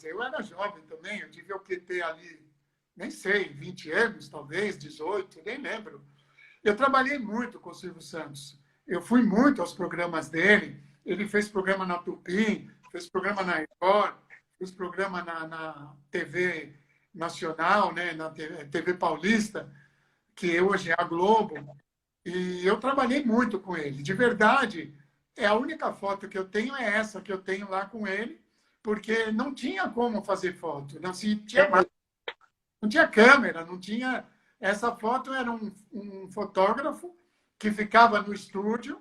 Eu era jovem também, eu devia ter ali, nem sei, 20 anos, talvez, 18, nem lembro. Eu trabalhei muito com o Silvio Santos. Eu fui muito aos programas dele. Ele fez programa na Tupi, fez programa na Record, fez programa na TV Nacional, né, na TV Paulista, que hoje é a Globo. E eu trabalhei muito com ele. De verdade, a única foto que eu tenho é essa que eu tenho lá com ele, porque não tinha como fazer foto. Não tinha câmera, não tinha... Essa foto era um fotógrafo que ficava no estúdio,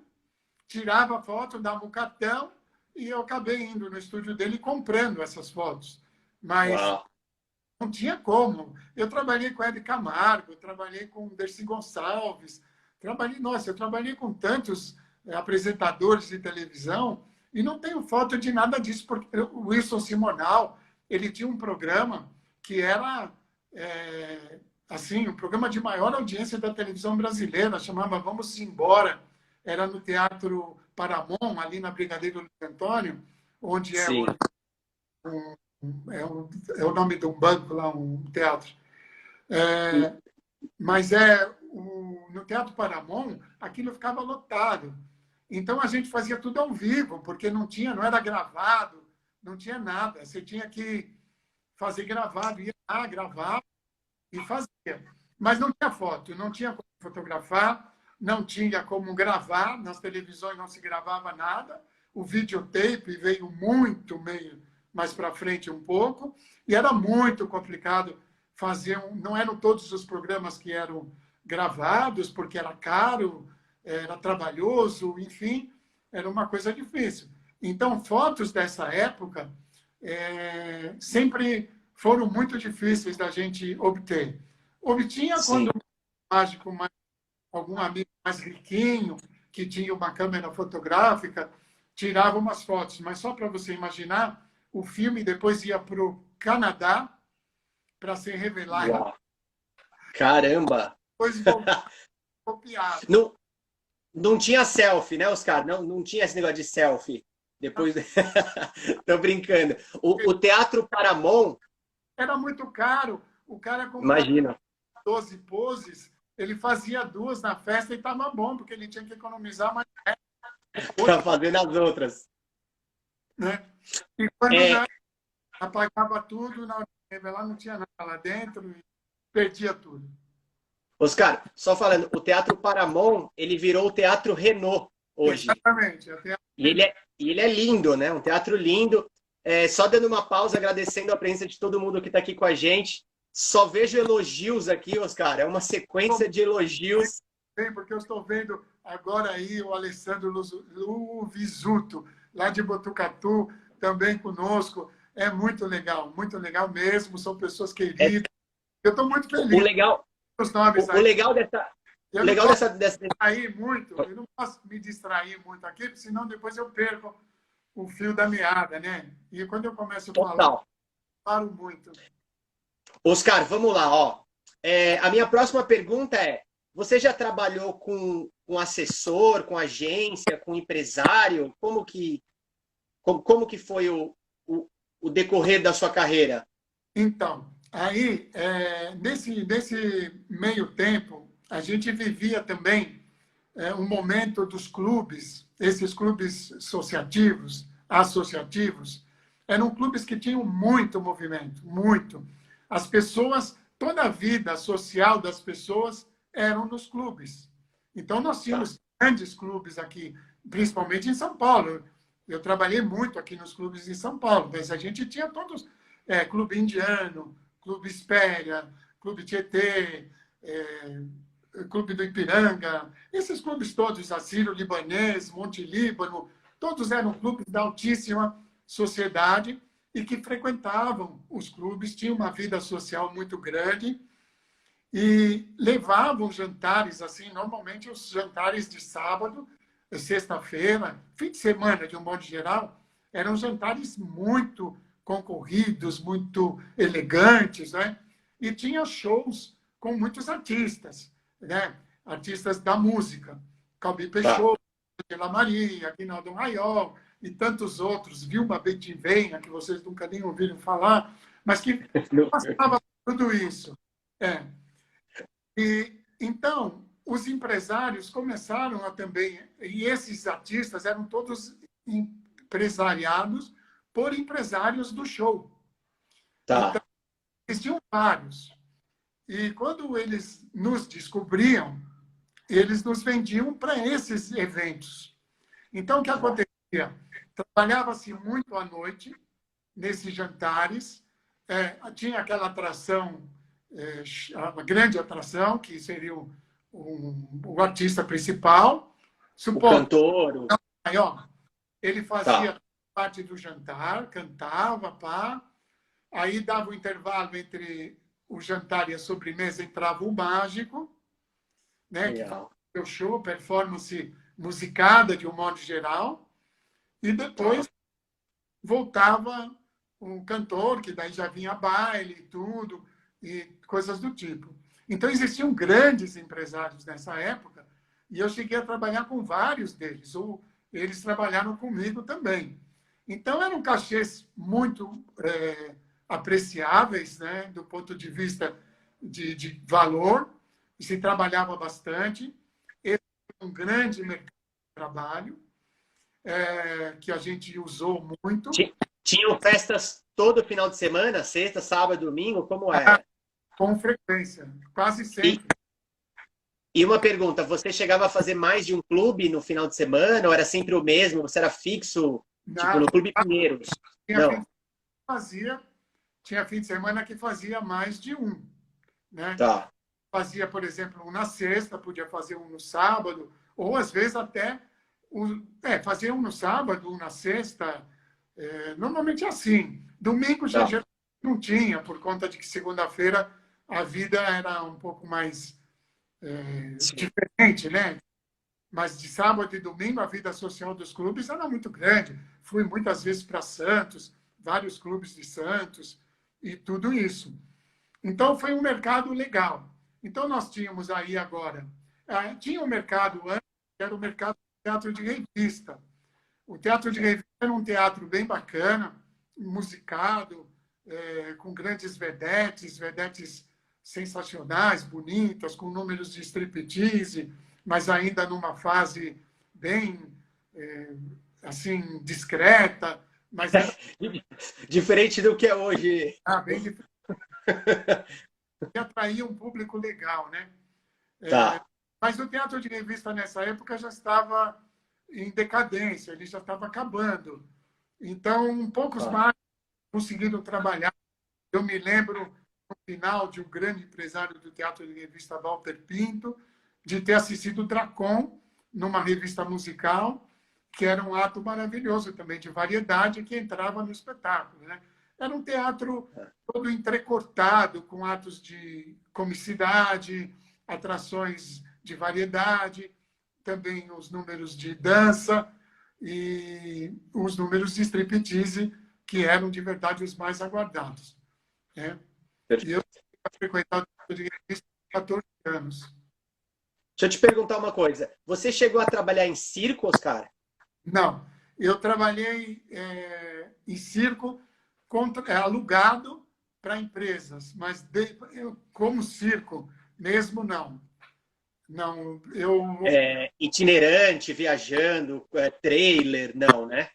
tirava a foto, dava um cartão, e eu acabei indo no estúdio dele e comprando essas fotos. Mas não tinha como. Eu trabalhei com Hebe Camargo, eu trabalhei com Dercy Gonçalves, eu trabalhei com tantos apresentadores de televisão e não tenho foto de nada disso, porque o Wilson Simonal, ele tinha um programa que era assim, um programa de maior audiência da televisão brasileira, chamava Vamos Embora, era no Teatro Paramount, ali na Brigadeiro Luiz Antônio, onde é o nome de um banco lá, um teatro. Mas no Teatro Paramount, aquilo ficava lotado. Então, a gente fazia tudo ao vivo, porque não era gravado, não tinha nada. Você tinha que fazer gravado, ia lá, gravar e fazia. Mas não tinha foto, não tinha como fotografar, não tinha como gravar, nas televisões não se gravava nada. O videotape veio muito meio mais para frente um pouco, e era muito complicado fazer. Não eram todos os programas que eram gravados, porque era caro, era trabalhoso, enfim, era uma coisa difícil. Então, fotos dessa época sempre foram muito difíceis da gente obter. Obtinha quando um mágico, algum amigo mais riquinho, que tinha uma câmera fotográfica, tirava umas fotos. Mas só para você imaginar, o filme depois ia para o Canadá para ser revelado. Uau. Caramba! Depois copiado. Não tinha selfie, né, Oscar? Não tinha esse negócio de selfie. Depois... Tô brincando. O Teatro Paramount... Era muito caro. O cara com 12 poses, ele fazia 2 na festa e estava bom, porque ele tinha que economizar mais. Para fazer nas outras. Né? E quando apagava tudo, na hora de revelar não tinha nada lá dentro e perdia tudo. Oscar, só falando, o Teatro Paramount, ele virou o Teatro Renault hoje. Exatamente. E ele é lindo, né? Um teatro lindo. Só dando uma pausa, agradecendo a presença de todo mundo que está aqui com a gente. Só vejo elogios aqui, Oscar. É uma sequência de elogios. Sim, porque eu estou vendo agora aí o Alessandro Luvisuto, lá de Botucatu, também conosco. É muito legal mesmo. São pessoas queridas. Eu estou muito feliz. O legal O legal dessa... Distrair muito, eu não posso me distrair muito aqui, porque senão depois eu perco o fio da meada, né? E quando eu começo a falar, eu paro muito. Oscar, vamos lá, ó. A minha próxima pergunta é: você já trabalhou com assessor, com agência, com empresário? Como que foi o decorrer da sua carreira? Então, aí, nesse meio tempo, a gente vivia também um momento dos clubes, esses clubes associativos, eram clubes que tinham muito movimento, muito. As pessoas, toda a vida social das pessoas eram nos clubes. Então, nós tínhamos grandes clubes aqui, principalmente em São Paulo. Eu trabalhei muito aqui nos clubes em São Paulo, mas a gente tinha todos, Clube Indiano, Clube Espéria, Clube Tietê, Clube do Ipiranga, esses clubes todos, Assírio Libanês, Monte Líbano, todos eram clubes da altíssima sociedade e que frequentavam os clubes, tinham uma vida social muito grande e levavam jantares, assim, normalmente os jantares de sábado, sexta-feira, fim de semana, de um modo geral, eram jantares muito concorridos, muito elegantes, né? E tinha shows com muitos artistas, né? Artistas da música, Calbi Peixoto, Angela Maria, Aguinaldo Raiol e tantos outros, Vilma Bentivegna, que vocês nunca nem ouviram falar, mas que passava tudo isso. E então os empresários começaram a também, e esses artistas eram todos empresariados por empresários do show. Então, existiam vários. E quando eles nos descobriam, eles nos vendiam para esses eventos. Então, o que acontecia? Trabalhava-se muito à noite, nesses jantares, tinha aquela atração, a grande atração, que seria o artista principal. O cantor. Ele fazia parte do jantar, cantava, pá. Aí dava o intervalo entre o jantar e a sobremesa, entrava o mágico, né, que fazia o show, performance musicada de um modo geral, e depois voltava um cantor, que daí já vinha baile e tudo, e coisas do tipo. Então, existiam grandes empresários nessa época, e eu cheguei a trabalhar com vários deles, ou eles trabalharam comigo também. Então, eram cachês muito apreciáveis, né, do ponto de vista de valor, e se trabalhava bastante. Esse é um grande mercado de trabalho, que a gente usou muito. Tinham festas todo final de semana, sexta, sábado, domingo, como era? Com frequência, quase sempre. E uma pergunta, você chegava a fazer mais de um clube no final de semana, ou era sempre o mesmo? Você era fixo, tipo, no Clube Pinheiros? Não. Tinha fim de semana que fazia mais de um, né? Fazia, por exemplo, um na sexta, podia fazer um no sábado, ou às vezes até fazia um no sábado, um na sexta, normalmente assim. Domingo já não tinha, por conta de que segunda-feira a vida era um pouco mais diferente, né? Mas de sábado e domingo a vida social dos clubes era muito grande. Fui muitas vezes para Santos, vários clubes de Santos e tudo isso. Então foi um mercado legal. Então nós tínhamos aí agora, tinha um mercado antes, que era o mercado do teatro de revista. O teatro de revista era um teatro bem bacana, musicado, com grandes vedetes sensacionais, bonitas, com números de striptease, mas ainda numa fase bem, assim, discreta. Mas diferente do que é hoje. Bem diferente. E atraía um público legal, né? Mas o teatro de revista, nessa época, já estava em decadência, ele já estava acabando. Então, poucos mais conseguiram trabalhar. Eu me lembro, no final, de um grande empresário do teatro de revista, Walter Pinto, de ter assistido o Dracon, numa revista musical, que era um ato maravilhoso também, de variedade, que entrava no espetáculo, né? Era um teatro todo entrecortado, com atos de comicidade, atrações de variedade, também os números de dança e os números de striptease, que eram de verdade os mais aguardados. Né? E eu frequentava de revista há 14 anos. Deixa eu te perguntar uma coisa. Você chegou a trabalhar em circo, Oscar? Não, eu trabalhei em circo alugado para empresas, mas como circo mesmo não. Não, Itinerante, viajando, trailer, não, né?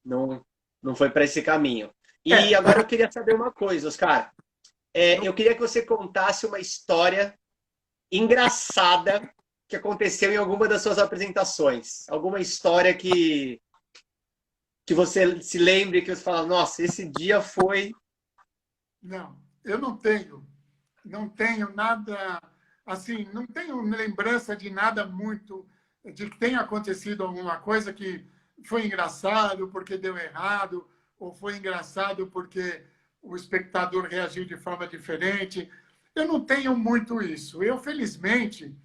Não, não foi para esse caminho. E agora eu queria saber uma coisa, Oscar. Eu queria que você contasse uma história engraçada que aconteceu em alguma das suas apresentações. Alguma história que você se lembre, que você fala, nossa, esse dia foi... Não, eu não tenho nada, assim, não tenho lembrança de nada muito, de que tenha acontecido alguma coisa que foi engraçado porque deu errado, ou foi engraçado porque o espectador reagiu de forma diferente. Eu não tenho muito isso. Eu, felizmente,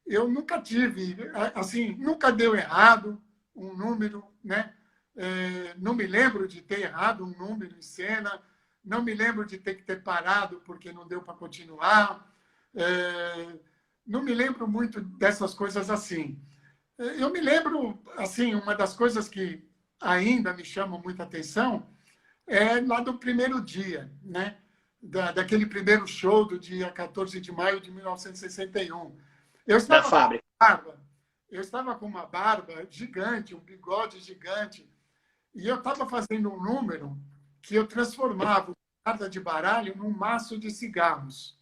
eu nunca tive, assim, nunca deu errado um número, né? Não me lembro de ter errado um número em cena, não me lembro de ter que ter parado porque não deu para continuar. Não me lembro muito dessas coisas assim. Eu me lembro, assim, uma das coisas que ainda me chamam muita atenção é lá do primeiro dia, né? Daquele primeiro show do dia 14 de maio de 1961. Da fábrica. Eu estava com uma barba gigante, um bigode gigante, e eu estava fazendo um número que eu transformava carta de baralho num maço de cigarros.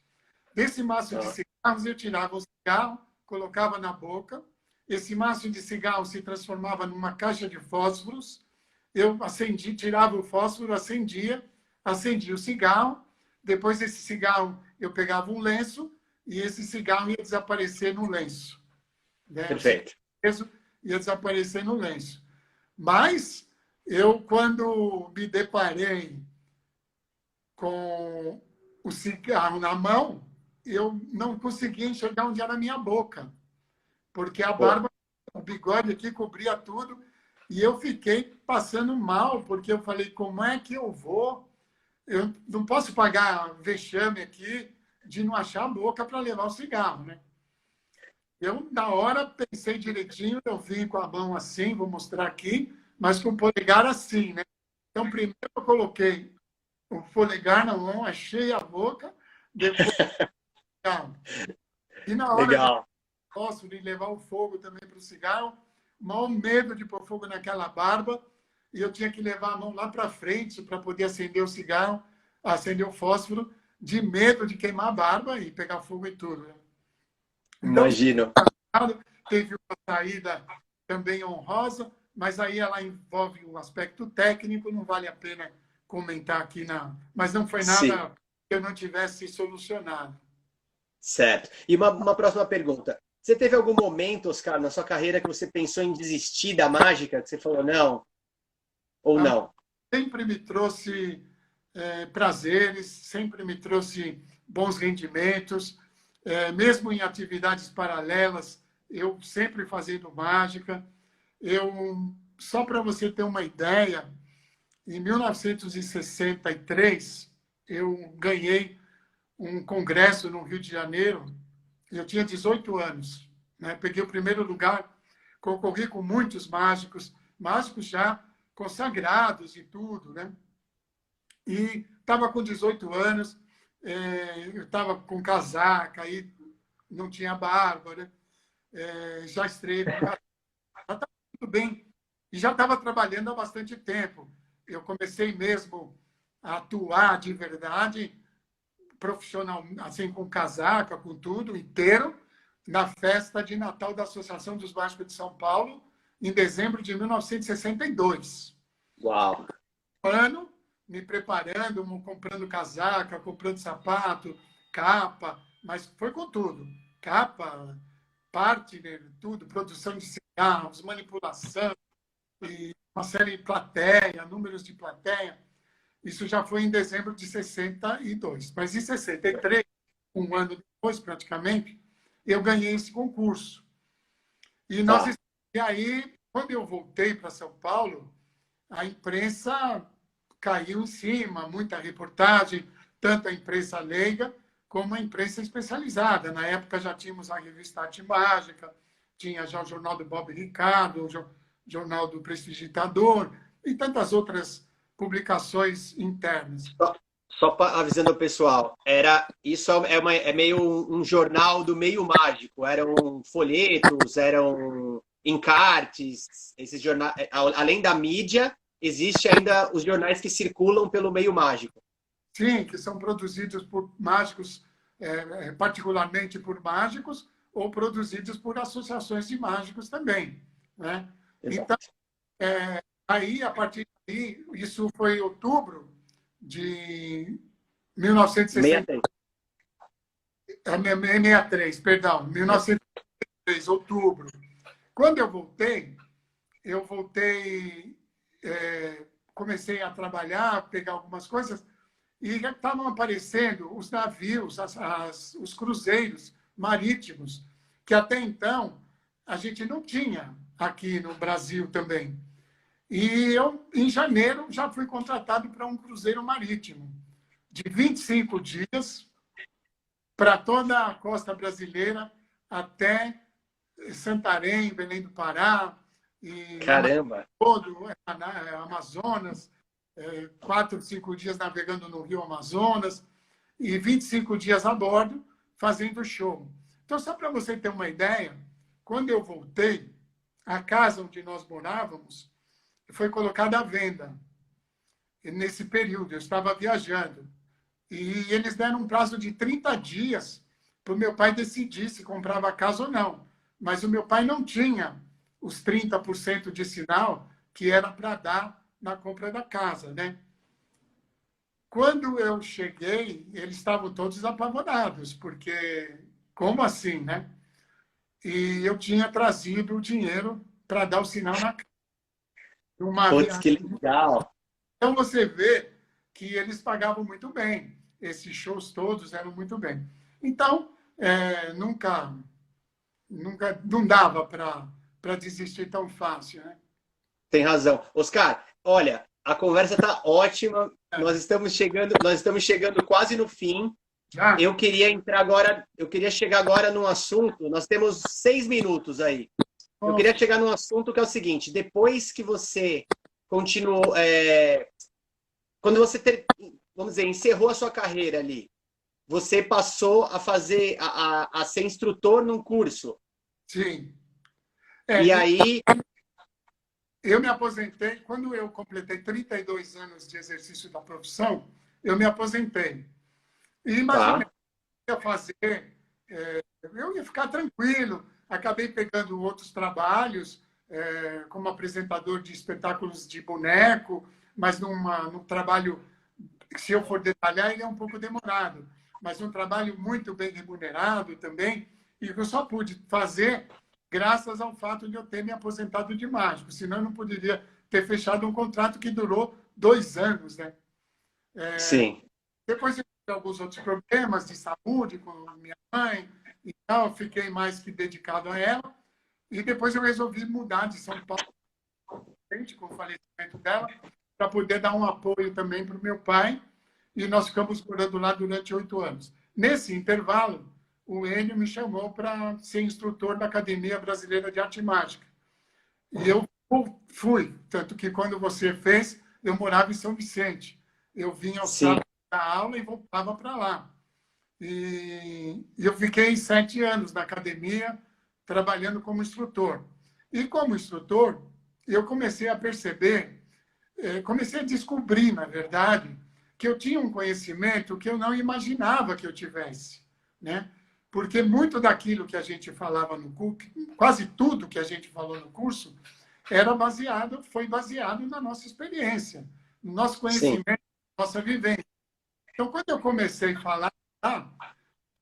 Desse maço de cigarros, eu tirava o cigarro, colocava na boca. Esse maço de cigarro se transformava numa caixa de fósforos. Eu tirava o fósforo, acendia o cigarro. Depois desse cigarro, eu pegava um lenço e esse cigarro ia desaparecer no lenço. Né? Perfeito. Ia desaparecer no lenço. Mas eu, quando me deparei com o cigarro na mão, eu não conseguia enxergar onde era a minha boca, porque a barba, o bigode aqui cobria tudo, e eu fiquei passando mal, porque eu falei, como é que eu vou? Eu não posso pagar vexame aqui de não achar a boca para levar o cigarro, né? Eu, na hora, pensei direitinho, eu vim com a mão assim, vou mostrar aqui, mas com o polegar assim, né? Então, primeiro eu coloquei o polegar na mão, achei a boca, depois... E na hora Legal. posso de levar o fogo também para o cigarro, mal medo de pôr fogo naquela barba, e eu tinha que levar a mão lá para frente para poder acender o cigarro, acender o fósforo, de medo de queimar a barba e pegar fogo e tudo. Né? Então, imagino. teve uma saída também honrosa, mas aí ela envolve um aspecto técnico, não vale a pena comentar aqui, não. Mas não foi nada que eu não tivesse solucionado. Certo. E uma próxima pergunta. Você teve algum momento, Oscar, na sua carreira que você pensou em desistir da mágica? Que você falou não? Ou não? Sempre me trouxe prazeres, sempre me trouxe bons rendimentos, mesmo em atividades paralelas, eu sempre fazendo mágica. Só para você ter uma ideia, em 1963, eu ganhei um congresso no Rio de Janeiro, eu tinha 18 anos. Né? Peguei o primeiro lugar, concorri com muitos mágicos já consagrados e tudo. Né? E estava com 18 anos, eu estava com casaca, aí não tinha barba, né? Já estreiei, já estava tudo bem. E já estava trabalhando há bastante tempo. Eu comecei mesmo a atuar de verdade, profissional, assim, com casaca, com tudo, inteiro, na festa de Natal da Associação dos Mágicos de São Paulo, em dezembro de 1962. Uau! Ano, me preparando, comprando casaca, comprando sapato, capa, mas foi com tudo. Capa, partner, tudo, produção de cigarros, manipulação, e uma série de plateia, números de plateia. Isso já foi em dezembro de 62. Mas em 63, um ano depois, praticamente, eu ganhei esse concurso. E aí, quando eu voltei para São Paulo, a imprensa caiu em cima, muita reportagem, tanto a imprensa leiga como a imprensa especializada. Na época já tínhamos a revista Arte Mágica, tinha já o jornal do Bob Ricardo, o jornal do Prestidigitador e tantas outras publicações internas. Só avisando o pessoal, isso é meio um jornal do meio mágico. Eram folhetos, eram encartes, esses jornais. Além da mídia, existe ainda os jornais que circulam pelo meio mágico. Sim, que são produzidos por mágicos, particularmente por mágicos, ou produzidos por associações de mágicos também, né? Então, aí, a partir daí, isso foi em outubro de 1963. 63, perdão, 1963, outubro. Quando eu voltei, comecei a trabalhar, pegar algumas coisas, e já estavam aparecendo os navios, os cruzeiros marítimos, que até então a gente não tinha aqui no Brasil também. E eu, em janeiro, já fui contratado para um cruzeiro marítimo de 25 dias para toda a costa brasileira até Santarém, Belém do Pará, e Caramba! todo Amazonas, 4, 5 dias navegando no Rio Amazonas e 25 dias a bordo fazendo show. Então, só para você ter uma ideia, quando eu voltei, a casa onde nós morávamos foi colocada à venda. E nesse período, eu estava viajando. E eles deram um prazo de 30 dias para o meu pai decidir se comprava a casa ou não. Mas o meu pai não tinha os 30% de sinal que era para dar na compra da casa, né? Quando eu cheguei, eles estavam todos apavorados, porque como assim, né? E eu tinha trazido o dinheiro para dar o sinal na casa. Putz, que legal! Então você vê que eles pagavam muito bem. Esses shows todos eram muito bem. Então, nunca não dava para desistir tão fácil, né? Tem razão. Oscar, olha, a conversa está ótima. Nós estamos chegando quase no fim. Já? Eu queria chegar agora num assunto. Nós temos 6 minutos aí. Eu queria chegar num assunto que é o seguinte: depois que você continuou, quando você vamos dizer, encerrou a sua carreira ali, você passou a fazer, a ser instrutor num curso. Sim. E aí eu me aposentei, quando eu completei 32 anos de exercício da profissão, eu me aposentei. E imaginei que ia fazer, eu ia ficar tranquilo. Acabei pegando outros trabalhos, como apresentador de espetáculos de boneco, mas num trabalho, se eu for detalhar, ele é um pouco demorado, mas um trabalho muito bem remunerado também, e que eu só pude fazer graças ao fato de eu ter me aposentado de mágico, senão eu não poderia ter fechado um contrato que durou 2 anos, né? Sim. Depois eu tive alguns outros problemas de saúde com minha mãe, então eu fiquei mais que dedicado a ela, e depois eu resolvi mudar de São Paulo, com o falecimento dela, para poder dar um apoio também para o meu pai, e nós ficamos morando lá durante 8 anos. Nesse intervalo, o Enio me chamou para ser instrutor da Academia Brasileira de Arte Mágica. E eu fui, tanto que quando você fez, eu morava em São Vicente. Eu vinha ao sábado da aula e voltava para lá. E eu fiquei 7 anos na academia, trabalhando como instrutor. E como instrutor, eu comecei a perceber, comecei a descobrir, na verdade, que eu tinha um conhecimento que eu não imaginava que eu tivesse, né? Porque muito daquilo que a gente falava no curso, quase tudo que a gente falou no curso, foi baseado na nossa experiência, no nosso conhecimento, na nossa vivência. Então, quando eu comecei a falar,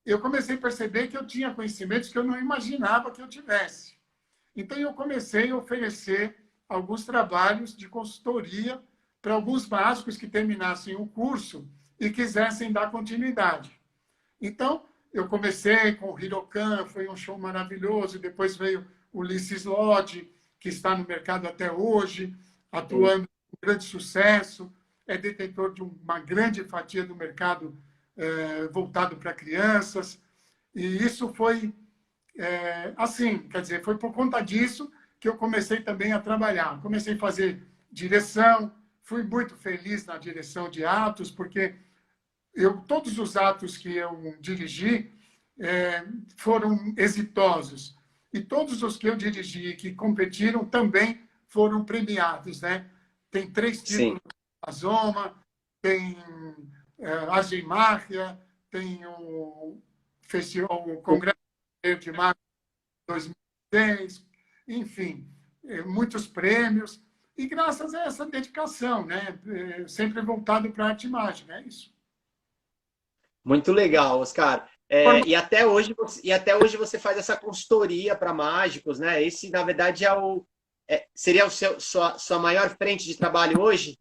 eu comecei a perceber que eu tinha conhecimentos que eu não imaginava que eu tivesse. Então, eu comecei a oferecer alguns trabalhos de consultoria para alguns mágicos que terminassem o curso e quisessem dar continuidade. Então, eu comecei com o Hirokan, foi um show maravilhoso, depois veio o Ulisses Lodge, que está no mercado até hoje, atuando com grande sucesso, é detentor de uma grande fatia do mercado voltado para crianças, e isso foi assim, quer dizer, foi por conta disso que eu comecei também a trabalhar. Comecei a fazer direção, fui muito feliz na direção de atos, porque todos os atos que eu dirigi foram exitosos. E todos os que eu dirigi que competiram também foram premiados, né? Tem 3 títulos da Zoma, tem a Gemária, tem o Congresso de Março de 2006, enfim, muitos prêmios. E graças a essa dedicação, né? Sempre voltado para a arte mágica, é isso. Muito legal, Oscar. E até hoje você faz essa consultoria para mágicos, né? Esse, na verdade, seria sua maior frente de trabalho hoje?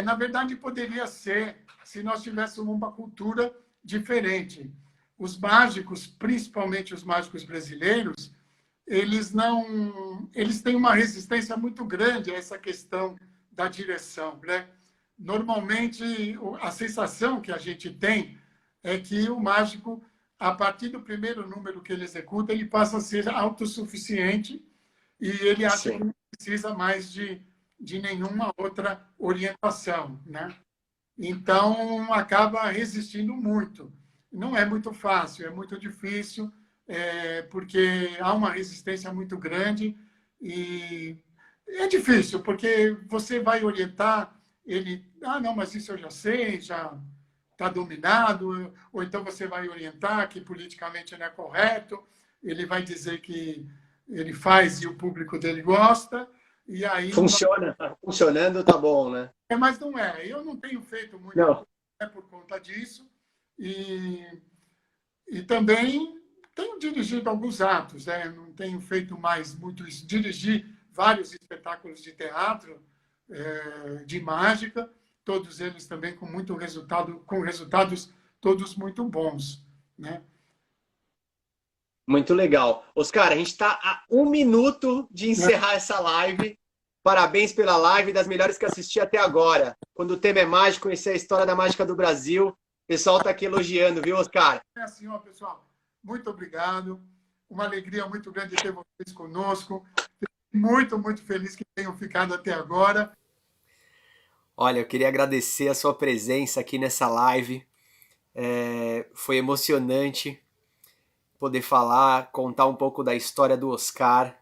Na verdade, poderia ser se nós tivéssemos uma cultura diferente. Os mágicos, principalmente os mágicos brasileiros, eles têm uma resistência muito grande a essa questão da direção, né? Normalmente, a sensação que a gente tem é que o mágico, a partir do primeiro número que ele executa, ele passa a ser autossuficiente e ele acha que não precisa mais de nenhuma outra orientação, né? Então, acaba resistindo muito. Não é muito fácil, é muito difícil, porque há uma resistência muito grande e é difícil, porque você vai orientar ele, não, mas isso eu já sei, já está dominado, ou então você vai orientar que politicamente não é correto, ele vai dizer que ele faz e o público dele gosta, e aí... Funciona, funcionando, tá bom, né? Mas não é. Eu não tenho feito muito por conta disso, e também tenho dirigido alguns atos, né? Não tenho feito mais muito isso. Dirigi vários espetáculos de teatro, de mágica, todos eles também com muito resultado, com resultados todos muito bons, né? Muito legal. Oscar, a gente está a 1 minuto de encerrar essa live. Parabéns pela live, das melhores que assisti até agora. Quando o tema é mágico, conhecer a história da mágica do Brasil. O pessoal está aqui elogiando, viu, Oscar? É assim, ó, pessoal. Muito obrigado. Uma alegria muito grande ter vocês conosco. Muito, muito feliz que tenham ficado até agora. Olha, eu queria agradecer a sua presença aqui nessa live. Foi emocionante poder falar, contar um pouco da história do Oscar.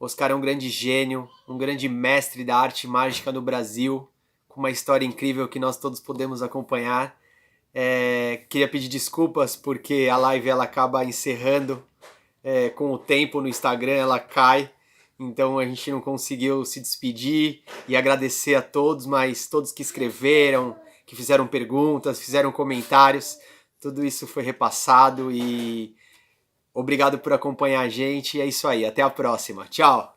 O Oscar é um grande gênio, um grande mestre da arte mágica no Brasil, com uma história incrível que nós todos podemos acompanhar. Queria pedir desculpas porque a live ela acaba encerrando com o tempo no Instagram, ela cai. Então a gente não conseguiu se despedir e agradecer a todos, mas todos que escreveram, que fizeram perguntas, fizeram comentários, tudo isso foi repassado e obrigado por acompanhar a gente. É isso aí, até a próxima. Tchau!